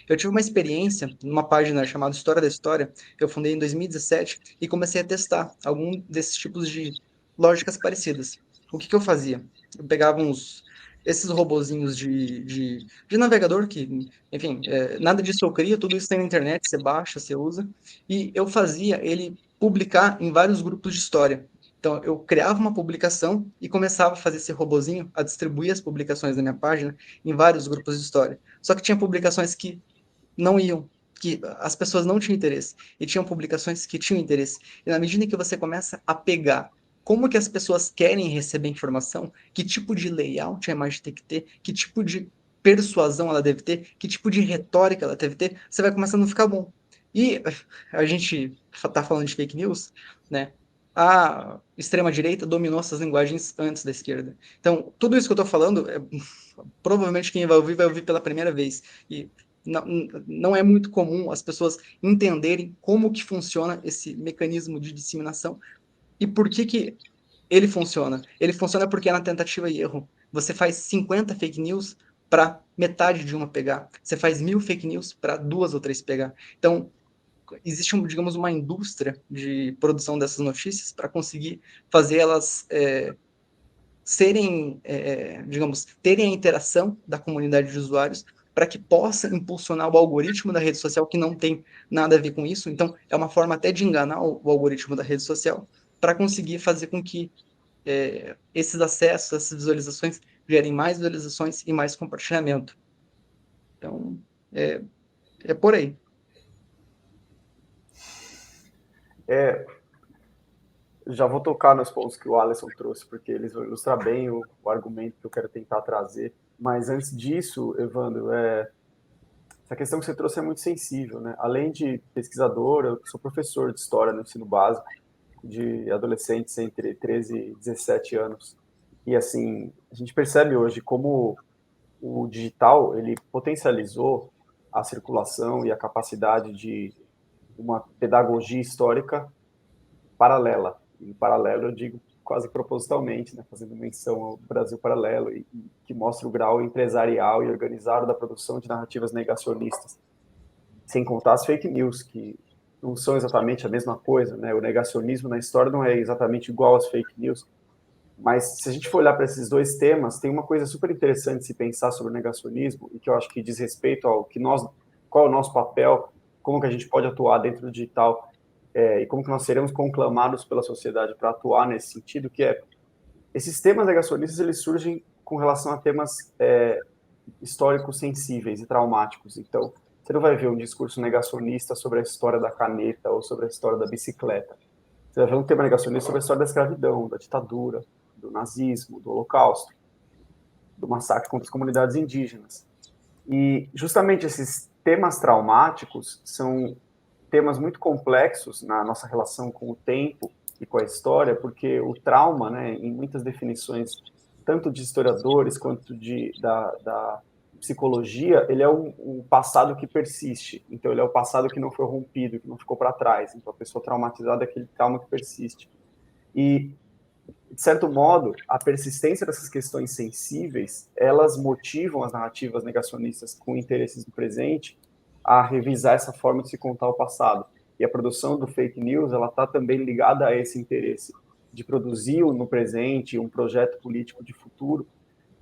Speaker 4: Eu tive uma experiência numa página chamada História da História, que eu fundei em 2017, e comecei a testar algum desses tipos de lógicas parecidas. O que eu fazia? Eu pegava esses robozinhos de navegador, que, enfim, nada disso eu crio, tudo isso tem na internet, você baixa, você usa, e eu fazia ele publicar em vários grupos de história. Então, eu criava uma publicação e começava a fazer esse robozinho, a distribuir as publicações da minha página em vários grupos de história. Só que tinha publicações que não iam, que as pessoas não tinham interesse, e tinham publicações que tinham interesse. E na medida que você começa a pegar como que as pessoas querem receber informação, que tipo de layout a imagem tem que ter, que tipo de persuasão ela deve ter, que tipo de retórica ela deve ter, você vai começando a ficar bom. E a gente está falando de fake news, né? A extrema-direita dominou essas linguagens antes da esquerda. Então, tudo isso que eu estou falando, provavelmente quem vai ouvir pela primeira vez. E não é muito comum as pessoas entenderem como que funciona esse mecanismo de disseminação e por que ele funciona. Ele funciona porque é na tentativa e erro. Você faz 50 fake news para metade de uma pegar. Você faz 1000 fake news para 2 ou 3 pegar. Então, existe, digamos, uma indústria de produção dessas notícias para conseguir fazer elas serem, digamos, terem a interação da comunidade de usuários para que possa impulsionar o algoritmo da rede social, que não tem nada a ver com isso. Então, é uma forma até de enganar o algoritmo da rede social para conseguir fazer com que esses acessos, essas visualizações gerem mais visualizações e mais compartilhamento. Então, é por aí.
Speaker 3: Já vou tocar nos pontos que o Alisson trouxe, porque eles vão ilustrar bem o argumento que eu quero tentar trazer. Mas antes disso, Evandro, essa questão que você trouxe é muito sensível, né? Além de pesquisador, eu sou professor de história no ensino básico de adolescentes entre 13 e 17 anos. E assim, a gente percebe hoje como o digital, ele potencializou a circulação e a capacidade de uma pedagogia histórica paralela. Em paralelo, eu digo quase propositalmente, né, fazendo menção ao Brasil Paralelo, e que mostra o grau empresarial e organizado da produção de narrativas negacionistas. Sem contar as fake news, que não são exatamente a mesma coisa, né? O negacionismo na história não é exatamente igual às fake news, mas se a gente for olhar para esses dois temas, tem uma coisa super interessante de se pensar sobre o negacionismo, e que eu acho que diz respeito ao qual é o nosso papel, como que a gente pode atuar dentro do digital, e como que nós seremos conclamados pela sociedade para atuar nesse sentido, que esses temas negacionistas, eles surgem com relação a temas históricos sensíveis e traumáticos. Então, você não vai ver um discurso negacionista sobre a história da caneta ou sobre a história da bicicleta. Você vai ver um tema negacionista sobre a história da escravidão, da ditadura, do nazismo, do holocausto, do massacre contra as comunidades indígenas. E justamente esses temas traumáticos são temas muito complexos na nossa relação com o tempo e com a história, porque o trauma, né, em muitas definições, tanto de historiadores quanto da psicologia, ele é um passado que persiste. Então, ele é o passado que não foi rompido, que não ficou para trás. Então, a pessoa traumatizada é aquele trauma que persiste. E, de certo modo, a persistência dessas questões sensíveis, elas motivam as narrativas negacionistas com interesses do presente a revisar essa forma de se contar o passado. E a produção do fake news, ela está também ligada a esse interesse de produzir no presente um projeto político de futuro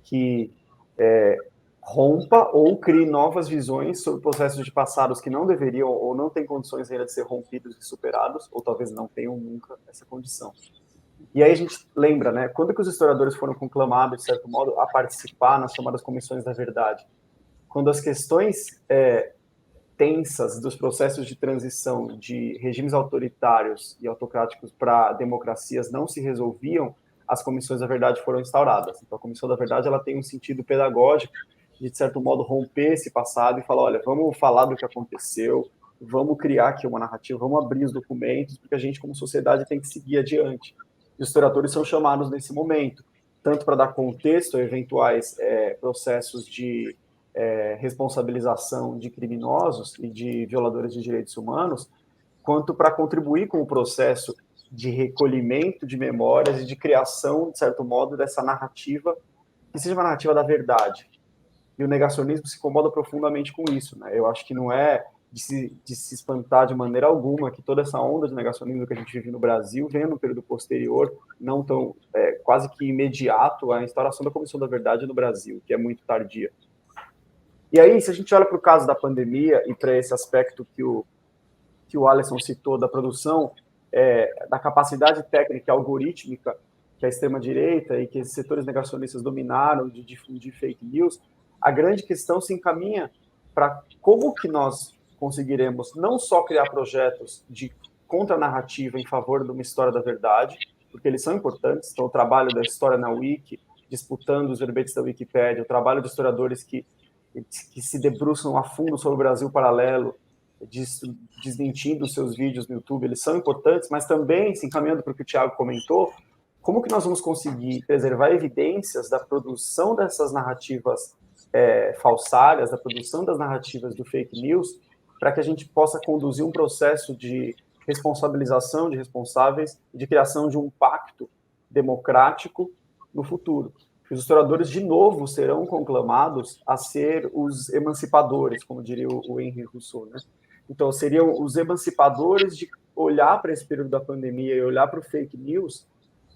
Speaker 3: que rompa ou crie novas visões sobre processos de passados que não deveriam ou não têm condições ainda de ser rompidos e superados, ou talvez não tenham nunca essa condição. E aí a gente lembra, né, quando que os historiadores foram conclamados, de certo modo, a participar nas chamadas comissões da verdade? Quando as questões tensas dos processos de transição de regimes autoritários e autocráticos para democracias não se resolviam, as comissões da verdade foram instauradas. Então, a comissão da verdade, ela tem um sentido pedagógico de certo modo, romper esse passado e falar, olha, vamos falar do que aconteceu, vamos criar aqui uma narrativa, vamos abrir os documentos, porque a gente, como sociedade, tem que seguir adiante. Os historiadores são chamados nesse momento, tanto para dar contexto a eventuais processos de responsabilização de criminosos e de violadores de direitos humanos, quanto para contribuir com o processo de recolhimento de memórias e de criação, de certo modo, dessa narrativa, que seja uma narrativa da verdade. E o negacionismo se incomoda profundamente com isso, né? Eu acho que não é de se espantar de maneira alguma que toda essa onda de negacionismo que a gente vive no Brasil venha no período posterior, não tão quase que imediato, à instauração da Comissão da Verdade no Brasil, que é muito tardia. E aí, se a gente olha para o caso da pandemia e para esse aspecto que o Alisson citou da produção, da capacidade técnica e algorítmica que a extrema-direita e que esses setores negacionistas dominaram de difundir fake news, a grande questão se encaminha para como que nós conseguiremos não só criar projetos de contranarrativa em favor de uma história da verdade, porque eles são importantes, então o trabalho da história na Wiki, disputando os verbetes da Wikipédia, o trabalho de historiadores que se debruçam a fundo sobre o Brasil Paralelo, desmentindo os seus vídeos no YouTube, eles são importantes, mas também, se encaminhando para o que o Thiago comentou, como que nós vamos conseguir preservar evidências da produção dessas narrativas falsárias, da produção das narrativas do fake news, para que a gente possa conduzir um processo de responsabilização de responsáveis e de criação de um pacto democrático no futuro. Os historiadores, de novo, serão conclamados a ser os emancipadores, como diria o Henri Rousseau, né? Então, seriam os emancipadores de olhar para esse período da pandemia e olhar para o fake news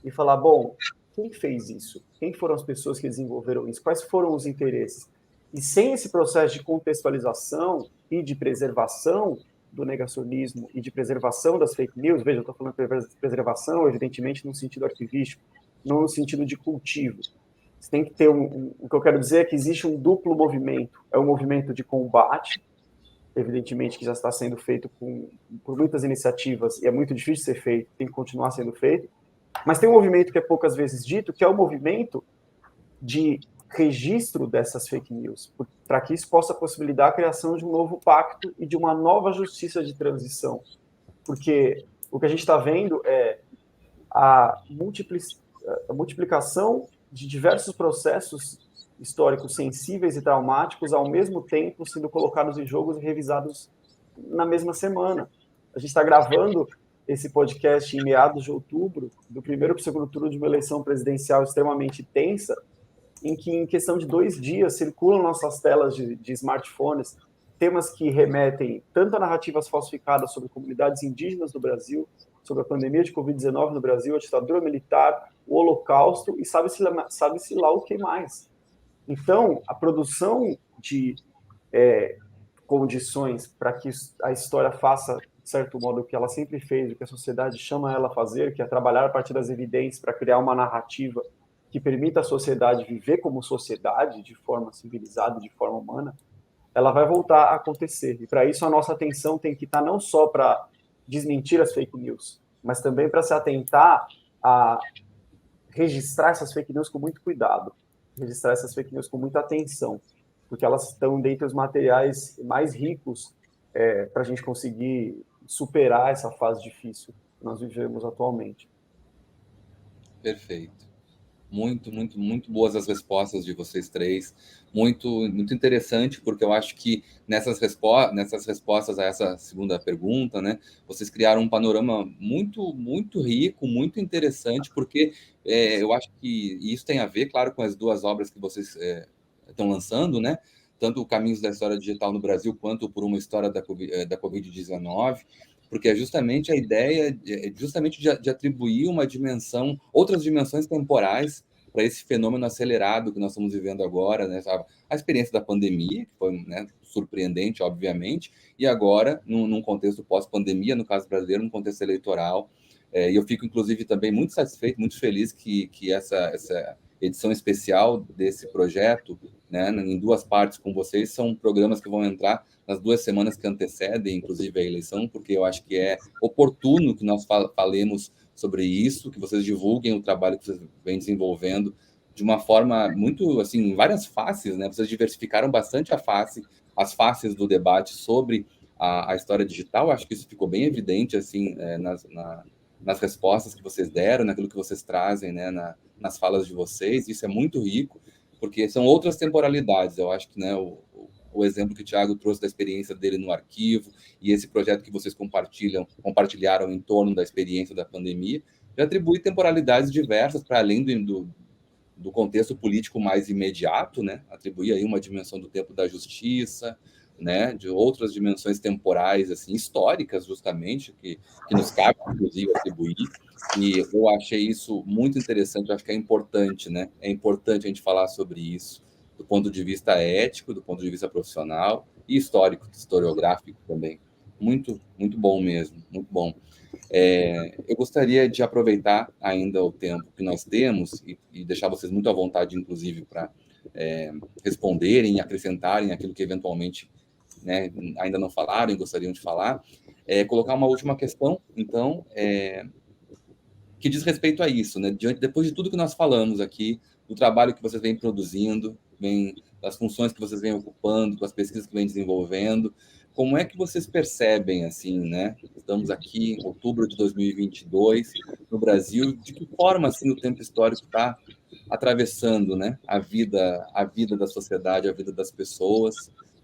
Speaker 3: e falar, bom, quem fez isso? Quem foram as pessoas que desenvolveram isso? Quais foram os interesses? E sem esse processo de contextualização e de preservação do negacionismo e de preservação das fake news, veja, eu estou falando de preservação, evidentemente, no sentido arquivístico, não no sentido de cultivo. Você tem que ter o que eu quero dizer é que existe um duplo movimento. É um movimento de combate, evidentemente que já está sendo feito por muitas iniciativas, e é muito difícil de ser feito, tem que continuar sendo feito, mas tem um movimento que é poucas vezes dito, que é o movimento de registro dessas fake news, para que isso possa possibilitar a criação de um novo pacto e de uma nova justiça de transição. Porque o que a gente está vendo é a multiplicação de diversos processos históricos sensíveis e traumáticos ao mesmo tempo sendo colocados em jogo e revisados na mesma semana. A gente está gravando esse podcast em meados de outubro, do primeiro para o segundo turno de uma eleição presidencial extremamente tensa, em que, em questão de 2 dias, circulam nossas telas de smartphones temas que remetem tanto a narrativas falsificadas sobre comunidades indígenas do Brasil, sobre a pandemia de Covid-19 no Brasil, a ditadura militar, o Holocausto, e sabe-se lá o que mais. Então, a produção de condições para que a história faça, de certo modo, o que ela sempre fez, o que a sociedade chama ela a fazer, que é trabalhar a partir das evidências para criar uma narrativa que permita à sociedade viver como sociedade, de forma civilizada, de forma humana, ela vai voltar a acontecer. E para isso a nossa atenção tem que estar não só para desmentir as fake news, mas também para se atentar a registrar essas fake news com muito cuidado, registrar essas fake news com muita atenção, porque elas estão dentre os materiais mais ricos para a gente conseguir superar essa fase difícil que nós vivemos atualmente.
Speaker 2: Perfeito. Muito boas as respostas de vocês três. Muito interessante, porque eu acho que nessas respostas a essa segunda pergunta, né, vocês criaram um panorama muito rico, muito interessante, porque eu acho que isso tem a ver, claro, com as 2 obras que vocês estão lançando, né? Tanto o Caminhos da História Digital no Brasil, quanto por uma história da Covid-19, porque é justamente a ideia de atribuir uma dimensão, outras dimensões temporais para esse fenômeno acelerado que nós estamos vivendo agora, né? A experiência da pandemia, que foi, né, surpreendente, obviamente, e agora, num contexto pós-pandemia, no caso brasileiro, num contexto eleitoral. E eu fico, inclusive, também muito satisfeito, muito feliz que essa edição especial desse projeto, né, em 2 partes com vocês, são programas que vão entrar nas 2 semanas que antecedem, inclusive, a eleição, porque eu acho que é oportuno que nós falemos sobre isso, que vocês divulguem o trabalho que vocês vêm desenvolvendo de uma forma muito, assim, várias faces, né? Vocês diversificaram bastante as faces do debate sobre a história digital. Acho que isso ficou bem evidente, assim, nas respostas que vocês deram, naquilo que vocês trazem, né, nas falas de vocês. Isso é muito rico, porque são outras temporalidades. Eu acho que, né, o exemplo que o Thiago trouxe da experiência dele no arquivo e esse projeto que vocês compartilharam em torno da experiência da pandemia, já atribui temporalidades diversas para além do contexto político mais imediato, né? Atribui aí uma dimensão do tempo da justiça, né? De outras dimensões temporais, assim, históricas, justamente, que nos cabe, inclusive, atribuir. E eu achei isso muito interessante, eu acho que é importante, né? É importante a gente falar sobre isso, do ponto de vista ético, do ponto de vista profissional e histórico, historiográfico também. Muito bom mesmo, muito bom. Eu gostaria de aproveitar ainda o tempo que nós temos e deixar vocês muito à vontade, inclusive, para responderem e acrescentarem aquilo que eventualmente, né, ainda não falaram e gostariam de falar. Colocar uma última questão, então, que diz respeito a isso, né? Depois de tudo que nós falamos aqui, do trabalho que vocês vêm produzindo, das funções que vocês vêm ocupando, das pesquisas que vêm desenvolvendo, como é que vocês percebem, assim, né? Estamos aqui em outubro de 2022, no Brasil, de que forma, assim, o tempo histórico está atravessando, né, a vida da sociedade, a vida das pessoas,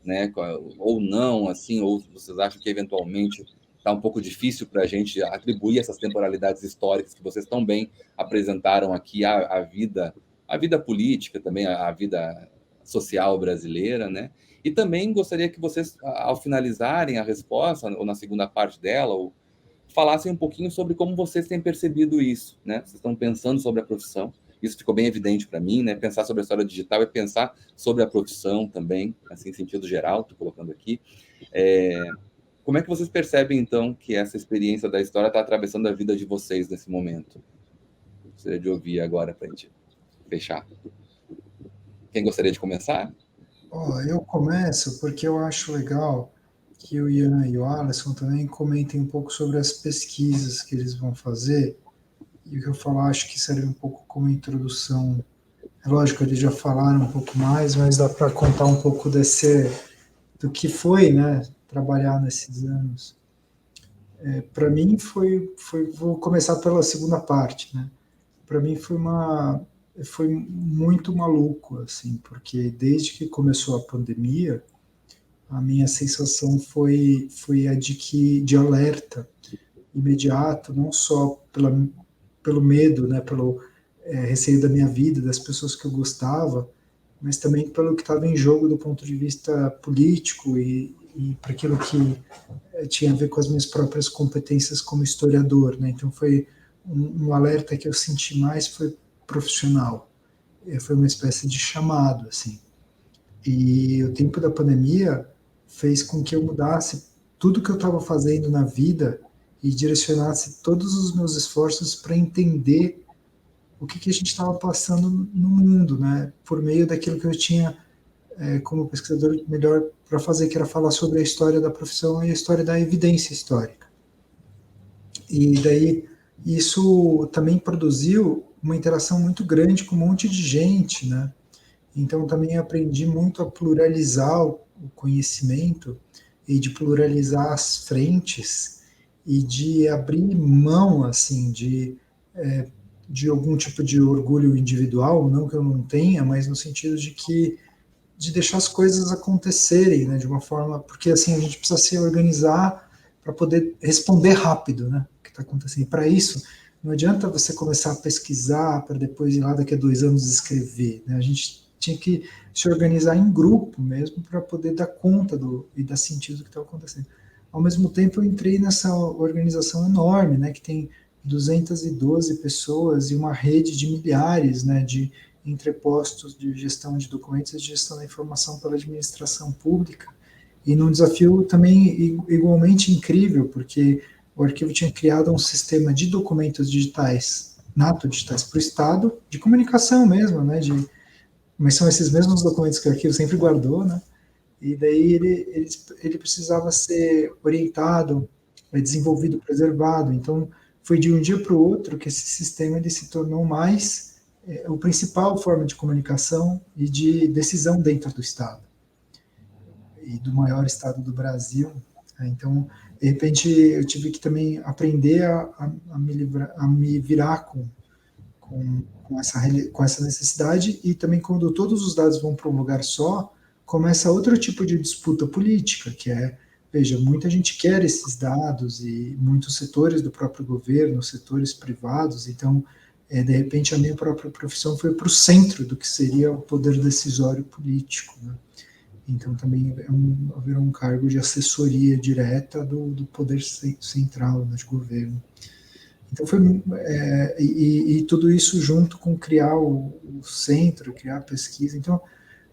Speaker 2: né? Ou não, assim, ou vocês acham que eventualmente está um pouco difícil para a gente atribuir essas temporalidades históricas que vocês tão bem apresentaram aqui à vida política também, à vida social brasileira, né? E também gostaria que vocês, ao finalizarem a resposta, ou na segunda parte dela, ou falassem um pouquinho sobre como vocês têm percebido isso, né? Vocês estão pensando sobre a profissão, isso ficou bem evidente para mim, né? Pensar sobre a história digital é pensar sobre a profissão também, assim, em sentido geral, estou colocando aqui. Como é que vocês percebem, então, que essa experiência da história está atravessando a vida de vocês nesse momento? Gostaria de ouvir agora para a gente fechar. Quem gostaria de começar?
Speaker 1: Eu começo porque eu acho legal que o Ian e o Alisson também comentem um pouco sobre as pesquisas que eles vão fazer, e o que eu falar acho que serve um pouco como introdução. É lógico, eles já falaram um pouco mais, mas dá para contar um pouco do que foi, né, trabalhar nesses anos. Para mim vou começar pela segunda parte, né? Para mim foi muito maluco, assim, porque desde que começou a pandemia, a minha sensação foi a de alerta imediato, não só pelo medo, né, pelo receio da minha vida, das pessoas que eu gostava, mas também pelo que estava em jogo do ponto de vista político e para aquilo que tinha a ver com as minhas próprias competências como historiador, né? Então foi um alerta que eu senti mais foi profissional, foi uma espécie de chamado, assim. E o tempo da pandemia fez com que eu mudasse tudo que eu estava fazendo na vida e direcionasse todos os meus esforços para entender o que a gente estava passando no mundo, né? Por meio daquilo que eu tinha como pesquisador melhor para fazer, que era falar sobre a história da profissão e a história da evidência histórica. E daí isso também produziu uma interação muito grande com um monte de gente, né? Então também aprendi muito a pluralizar o conhecimento e de pluralizar as frentes e de abrir mão, assim, de algum tipo de orgulho individual, não que eu não tenha, mas no sentido de deixar as coisas acontecerem, né, de uma forma, porque assim a gente precisa se organizar para poder responder rápido, né, o que está acontecendo. E para isso, não adianta você começar a pesquisar para depois ir lá daqui a 2 anos escrever, né? A gente tinha que se organizar em grupo mesmo para poder dar conta e dar sentido do que estava acontecendo. Ao mesmo tempo, eu entrei nessa organização enorme, né, que tem 212 pessoas e uma rede de milhares, né, de entrepostos de gestão de documentos e de gestão da informação pela administração pública, e num desafio também igualmente incrível, porque o arquivo tinha criado um sistema de documentos digitais, digitais para o Estado, de comunicação mesmo, né, mas são esses mesmos documentos que o arquivo sempre guardou, né, e daí ele precisava ser orientado, desenvolvido, preservado. Então, foi de um dia para o outro que esse sistema ele se tornou mais o principal forma de comunicação e de decisão dentro do Estado e do maior Estado do Brasil. Então, de repente, eu tive que também aprender a me virar com essa necessidade, e também quando todos os dados vão para um lugar só, começa outro tipo de disputa política, que é, veja, muita gente quer esses dados e muitos setores do próprio governo, setores privados, então, de repente, a minha própria profissão foi para o centro do que seria o poder decisório político, né? Então, também virou um cargo de assessoria direta do poder central, né, de governo. Então, e tudo isso junto com criar o centro, criar a pesquisa. Então,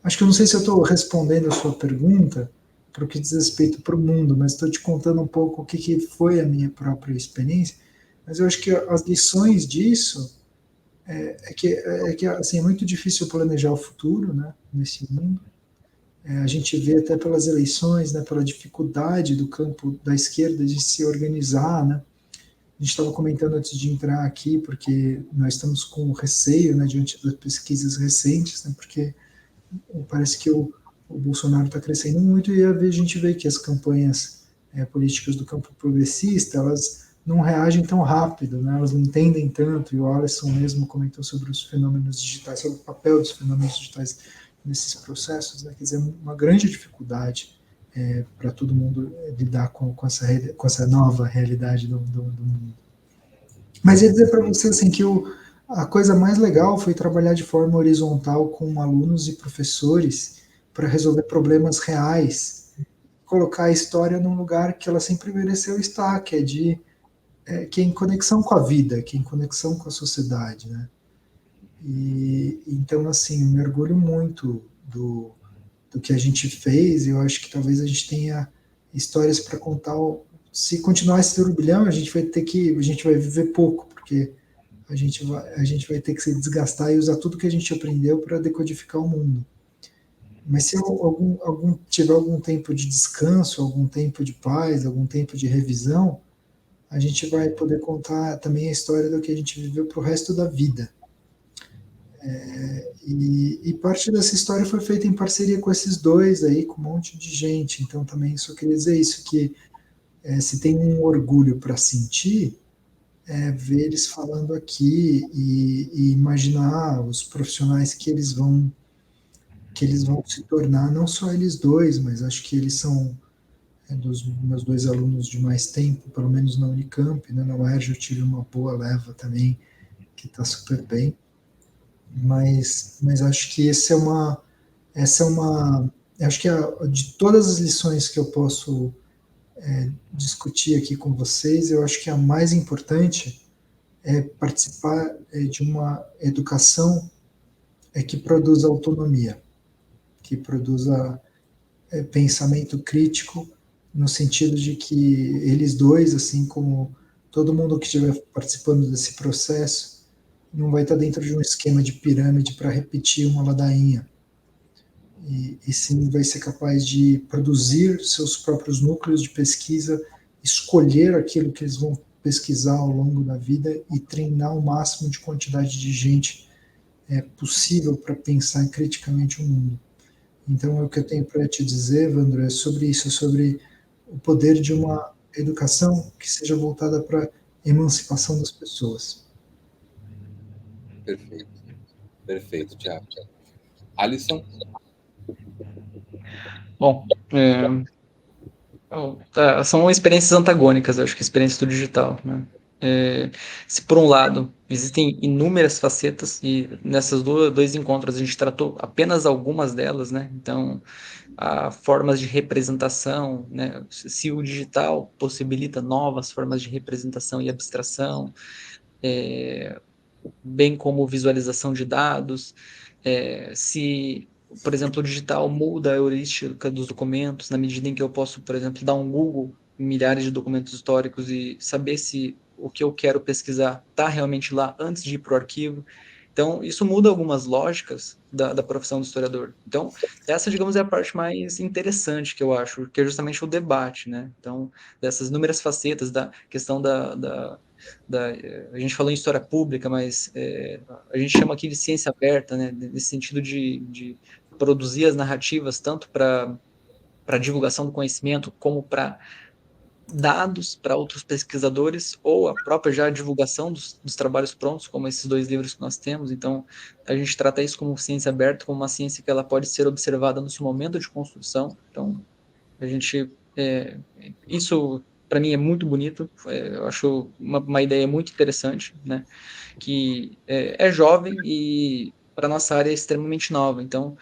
Speaker 1: acho que eu não sei se eu estou respondendo a sua pergunta para o que diz respeito para o mundo, mas estou te contando um pouco o que foi a minha própria experiência. Mas eu acho que as lições disso é que assim, é muito difícil planejar o futuro, né, nesse mundo. A gente vê até pelas eleições, né, pela dificuldade do campo da esquerda de se organizar, né. A gente estava comentando antes de entrar aqui, porque nós estamos com receio, né, diante das pesquisas recentes, né, porque parece que o Bolsonaro está crescendo muito, e a gente vê que as campanhas políticas do campo progressista, elas não reagem tão rápido, né, elas não entendem tanto, e o Alisson mesmo comentou sobre os fenômenos digitais, sobre o papel dos fenômenos digitais nesses processos, né, quer dizer, uma grande dificuldade para todo mundo lidar com essa nova realidade do mundo. Mas ia dizer para você assim, que A coisa mais legal foi trabalhar de forma horizontal com alunos e professores para resolver problemas reais, colocar a história num lugar que ela sempre mereceu estar, que é em conexão com a vida, que é em conexão com a sociedade, né? E então, assim, eu me orgulho muito do que a gente fez. Eu acho que talvez a gente tenha histórias para contar. Se continuar esse turbilhão, a gente vai viver pouco, porque a gente vai ter que se desgastar e usar tudo que a gente aprendeu para decodificar o mundo. Mas se tiver algum tempo de descanso, algum tempo de paz, algum tempo de revisão, a gente vai poder contar também a história do que a gente viveu para o resto da vida. E parte dessa história foi feita em parceria com esses dois aí, com um monte de gente. Então também só queria dizer isso, que se tem um orgulho para sentir, ver eles falando aqui e imaginar os profissionais que eles vão se tornar, não só eles dois, mas acho que eles são dos meus dois alunos de mais tempo, pelo menos na Unicamp, né? Na UERJ eu tive uma boa leva também, que está super bem, mas acho que essa é uma, acho que de todas as lições que eu posso discutir aqui com vocês, eu acho que a mais importante é participar de uma educação que produza autonomia, que produza pensamento crítico, no sentido de que eles dois, assim como todo mundo que estiver participando desse processo, não vai estar dentro de um esquema de pirâmide para repetir uma ladainha. E sim vai ser capaz de produzir seus próprios núcleos de pesquisa, escolher aquilo que eles vão pesquisar ao longo da vida e treinar o máximo de quantidade de gente possível para pensar criticamente o mundo. Então, o que eu tenho para te dizer, Evandro, é sobre isso, sobre o poder de uma educação que seja voltada para a emancipação das pessoas.
Speaker 2: Perfeito. Perfeito, Thiago. Alisson?
Speaker 4: Bom, são experiências antagônicas, eu acho que a experiência do digital, né? Se por um lado existem inúmeras facetas e nessas dois encontros a gente tratou apenas algumas delas, né? Então, formas de representação, né? Se o digital possibilita novas formas de representação e abstração, bem como visualização de dados, se, por exemplo, o digital muda a heurística dos documentos, na medida em que eu posso, por exemplo, dar um Google em milhares de documentos históricos e saber se o que eu quero pesquisar está realmente lá antes de ir para o arquivo. Então, isso muda algumas lógicas da profissão do historiador. Então, essa, digamos, é a parte mais interessante que eu acho, que é justamente o debate, né? Então, dessas inúmeras facetas da questão a gente falou em história pública, mas a gente chama aqui de ciência aberta, né? Nesse sentido de produzir as narrativas tanto para divulgação do conhecimento como para dados para outros pesquisadores ou a própria já divulgação dos trabalhos prontos, como esses dois livros que nós temos. Então, a gente trata isso como ciência aberta, como uma ciência que ela pode ser observada no seu momento de construção. Então, a gente isso para mim é muito bonito. Eu acho uma ideia muito interessante, né? Que é jovem e para nossa área é extremamente nova. Então,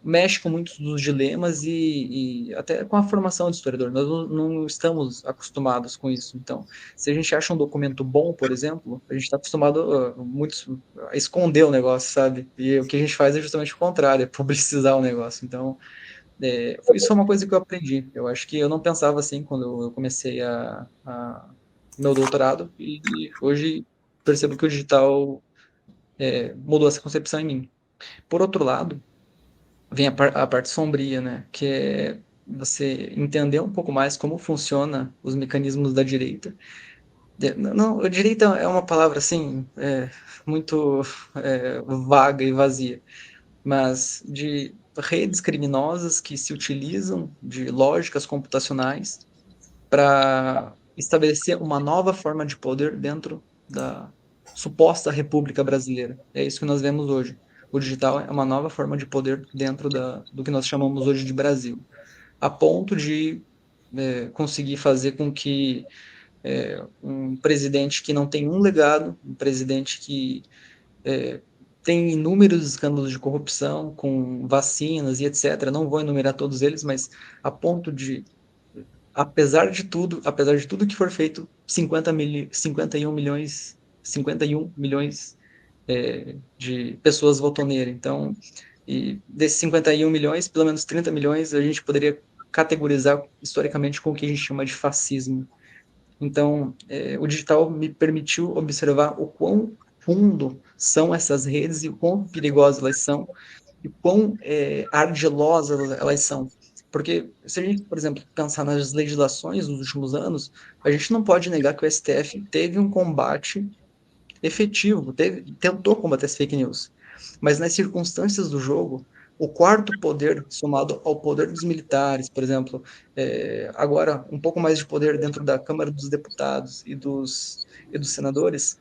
Speaker 4: mexe com muitos dos dilemas e até com a formação de historiador. Nós não estamos acostumados com isso. Então, se a gente acha um documento bom, por exemplo, a gente está acostumado a esconder o negócio, sabe? E o que a gente faz é justamente o contrário, é publicizar o negócio. Então, isso foi uma coisa que eu aprendi. Eu acho que eu não pensava assim quando eu comecei meu doutorado e hoje percebo que o digital mudou essa concepção em mim. Por outro lado, vem a parte sombria, né? Que é você entender um pouco mais como funciona os mecanismos da direita. Não, a direita é uma palavra assim muito vaga e vazia, mas de redes criminosas que se utilizam de lógicas computacionais para estabelecer uma nova forma de poder dentro da suposta República Brasileira. É isso que nós vemos hoje. O digital é uma nova forma de poder dentro do que nós chamamos hoje de Brasil, a ponto de conseguir fazer com que um presidente que não tem um legado, um presidente que tem inúmeros escândalos de corrupção com vacinas e etc. Não vou enumerar todos eles, mas a ponto de, apesar de tudo que for feito, 51 milhões de pessoas votam nele. Então, e desses 51 milhões, pelo menos 30 milhões a gente poderia categorizar historicamente com o que a gente chama de fascismo. Então, o digital me permitiu observar o quão fundo são essas redes e o quão perigosas elas são e quão ardilosas elas são. Porque se a gente, por exemplo, pensar nas legislações dos últimos anos, a gente não pode negar que o STF teve um combate efetivo, tentou combater as fake news. Mas nas circunstâncias do jogo, o quarto poder, somado ao poder dos militares, por exemplo, agora um pouco mais de poder dentro da Câmara dos Deputados e dos senadores,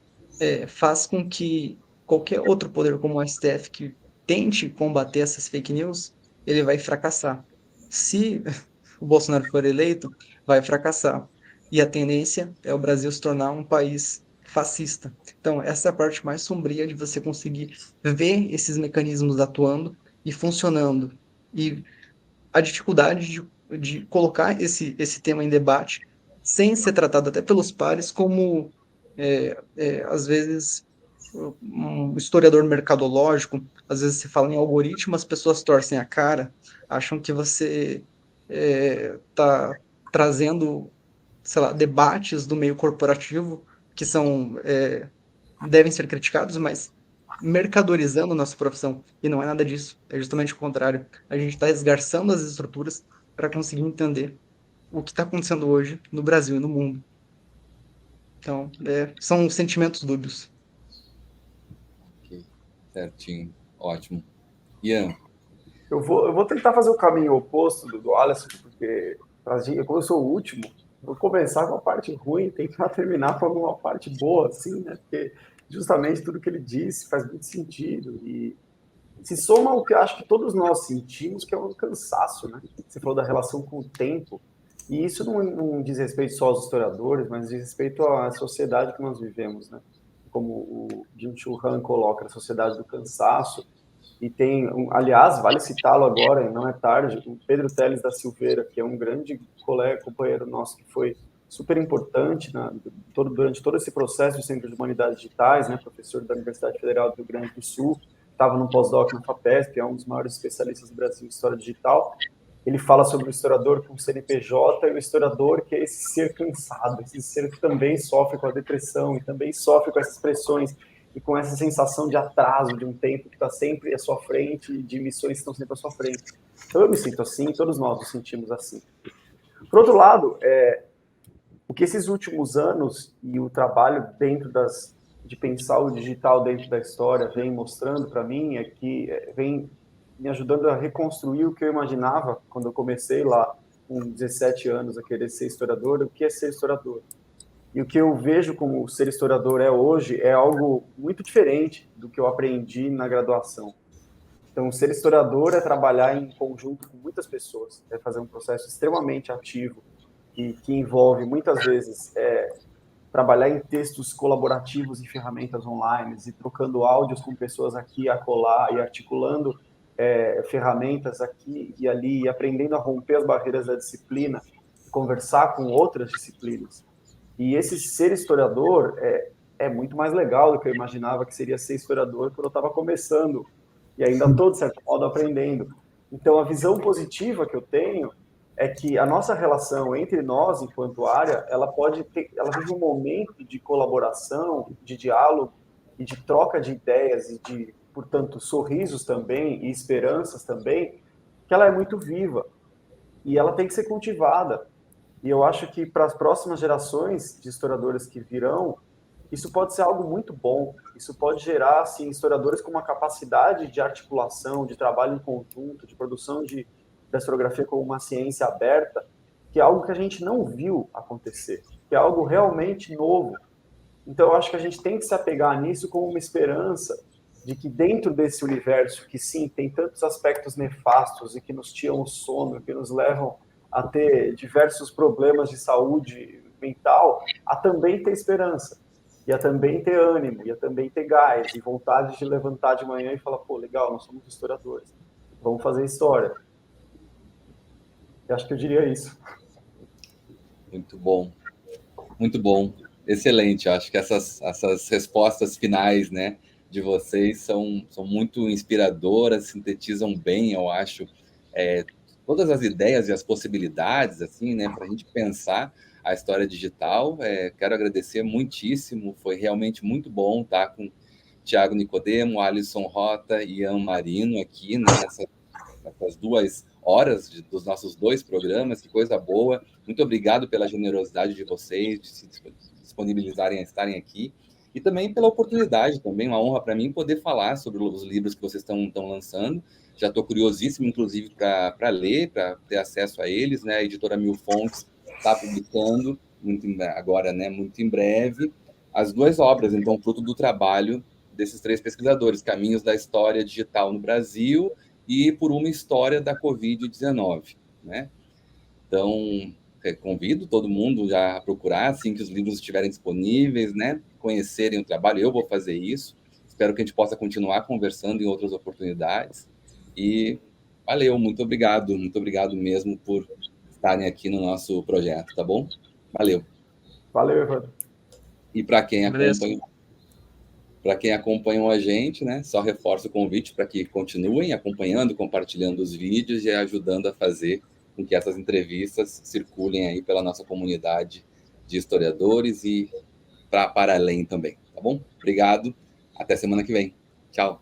Speaker 4: faz com que qualquer outro poder, como o STF, que tente combater essas fake news, ele vai fracassar. Se o Bolsonaro for eleito, vai fracassar. E a tendência é o Brasil se tornar um país fascista. Então, essa é a parte mais sombria de você conseguir ver esses mecanismos atuando e funcionando. E a dificuldade de colocar esse tema em debate sem ser tratado até pelos pares como, às vezes, um historiador mercadológico, às vezes se fala em algoritmo, as pessoas torcem a cara, acham que você está trazendo, sei lá, debates do meio corporativo que devem ser criticados, mas mercadorizando nossa profissão. E não é nada disso, é justamente o contrário. A gente está esgarçando as estruturas para conseguir entender o que está acontecendo hoje no Brasil e no mundo. Então, são sentimentos dúbios.
Speaker 2: Ok, certinho, ótimo. Ian?
Speaker 3: Eu vou tentar fazer o caminho oposto do Alisson, porque como eu sou o último, vou começar com a parte ruim e tentar terminar com alguma parte boa, assim, né? Porque justamente tudo que ele disse faz muito sentido e se soma ao que eu acho que todos nós sentimos, que é um cansaço, né? Você falou da relação com o tempo, e isso não diz respeito só aos historiadores, mas diz respeito à sociedade que nós vivemos, né? Como o Byung-Chul Han coloca, a sociedade do cansaço. E tem, aliás, vale citá-lo agora, não é tarde, o Pedro Teles da Silveira, que é um grande colega, companheiro nosso, que foi super importante durante todo esse processo do Centro de Humanidades Digitais, né, professor da Universidade Federal do Rio Grande do Sul, estava no pós-doc na FAPESP, é um dos maiores especialistas do Brasil em história digital. Ele fala sobre o historiador com CNPJ e o historiador que é esse ser cansado, esse ser que também sofre com a depressão e também sofre com essas pressões e com essa sensação de atraso, de um tempo que está sempre à sua frente, de missões que estão sempre à sua frente. Então eu me sinto assim, todos nós nos sentimos assim. Por outro lado, o que esses últimos anos e o trabalho de pensar o digital dentro da história vem mostrando para mim é que vem me ajudando a reconstruir o que eu imaginava quando eu comecei lá com 17 anos a querer ser historiador, o que é ser historiador. E o que eu vejo como ser historiador hoje é algo muito diferente do que eu aprendi na graduação. Então, ser historiador é trabalhar em conjunto com muitas pessoas, é fazer um processo extremamente ativo e que envolve, muitas vezes, trabalhar em textos colaborativos e ferramentas online e trocando áudios com pessoas aqui e acolá e articulando ferramentas aqui e ali e aprendendo a romper as barreiras da disciplina, conversar com outras disciplinas. E esse ser historiador é muito mais legal do que eu imaginava que seria ser historiador quando eu estava começando e ainda estou, de certo modo, aprendendo. Então, a visão positiva que eu tenho é que a nossa relação entre nós, enquanto área, ela vive um momento de colaboração, de diálogo e de troca de ideias e de, portanto, sorrisos também e esperanças também, que ela é muito viva e ela tem que ser cultivada. E eu acho que para as próximas gerações de historiadores que virão, isso pode ser algo muito bom. Isso pode gerar assim, historiadores com uma capacidade de articulação, de trabalho em conjunto, de produção da historiografia como uma ciência aberta, que é algo que a gente não viu acontecer, que é algo realmente novo. Então, eu acho que a gente tem que se apegar nisso como uma esperança de que dentro desse universo, que sim, tem tantos aspectos nefastos e que nos tiram o sono, que nos levam a ter diversos problemas de saúde mental a também ter esperança, e a também ter ânimo, e a também ter gás, e vontade de levantar de manhã e falar, pô, legal, nós somos historiadores, vamos fazer história. Eu acho que eu diria isso.
Speaker 2: Muito bom. Muito bom. Excelente. Acho que essas respostas finais, né, de vocês são muito inspiradoras, sintetizam bem, eu acho, todas as ideias e as possibilidades, assim, né, para a gente pensar a história digital. Quero agradecer muitíssimo. Foi realmente muito bom estar com Tiago Nicodemo, Alisson Rota e Ian Marino aqui, né, nessas 2 horas dos nossos 2 programas. Que coisa boa. Muito obrigado pela generosidade de vocês, de se disponibilizarem a estarem aqui, e também pela oportunidade, também uma honra para mim poder falar sobre os livros que vocês estão lançando. Já estou curiosíssimo, inclusive, para ler, para ter acesso a eles, né? A editora Mil Fontes está publicando, agora, né, muito em breve, as 2 obras, então, fruto do trabalho desses 3 pesquisadores, Caminhos da História Digital no Brasil e Por uma História da Covid-19, né? Então, convido todo mundo já a procurar, assim que os livros estiverem disponíveis, né? Conhecerem o trabalho. Eu vou fazer isso. Espero que a gente possa continuar conversando em outras oportunidades. E valeu, muito obrigado mesmo por estarem aqui no nosso projeto, tá bom? Valeu.
Speaker 3: Valeu, Evandro.
Speaker 2: E para quem acompanhou a gente, né, só reforço o convite para que continuem acompanhando, compartilhando os vídeos e ajudando a fazer com que essas entrevistas circulem aí pela nossa comunidade de historiadores e para além também, tá bom? Obrigado, até semana que vem. Tchau.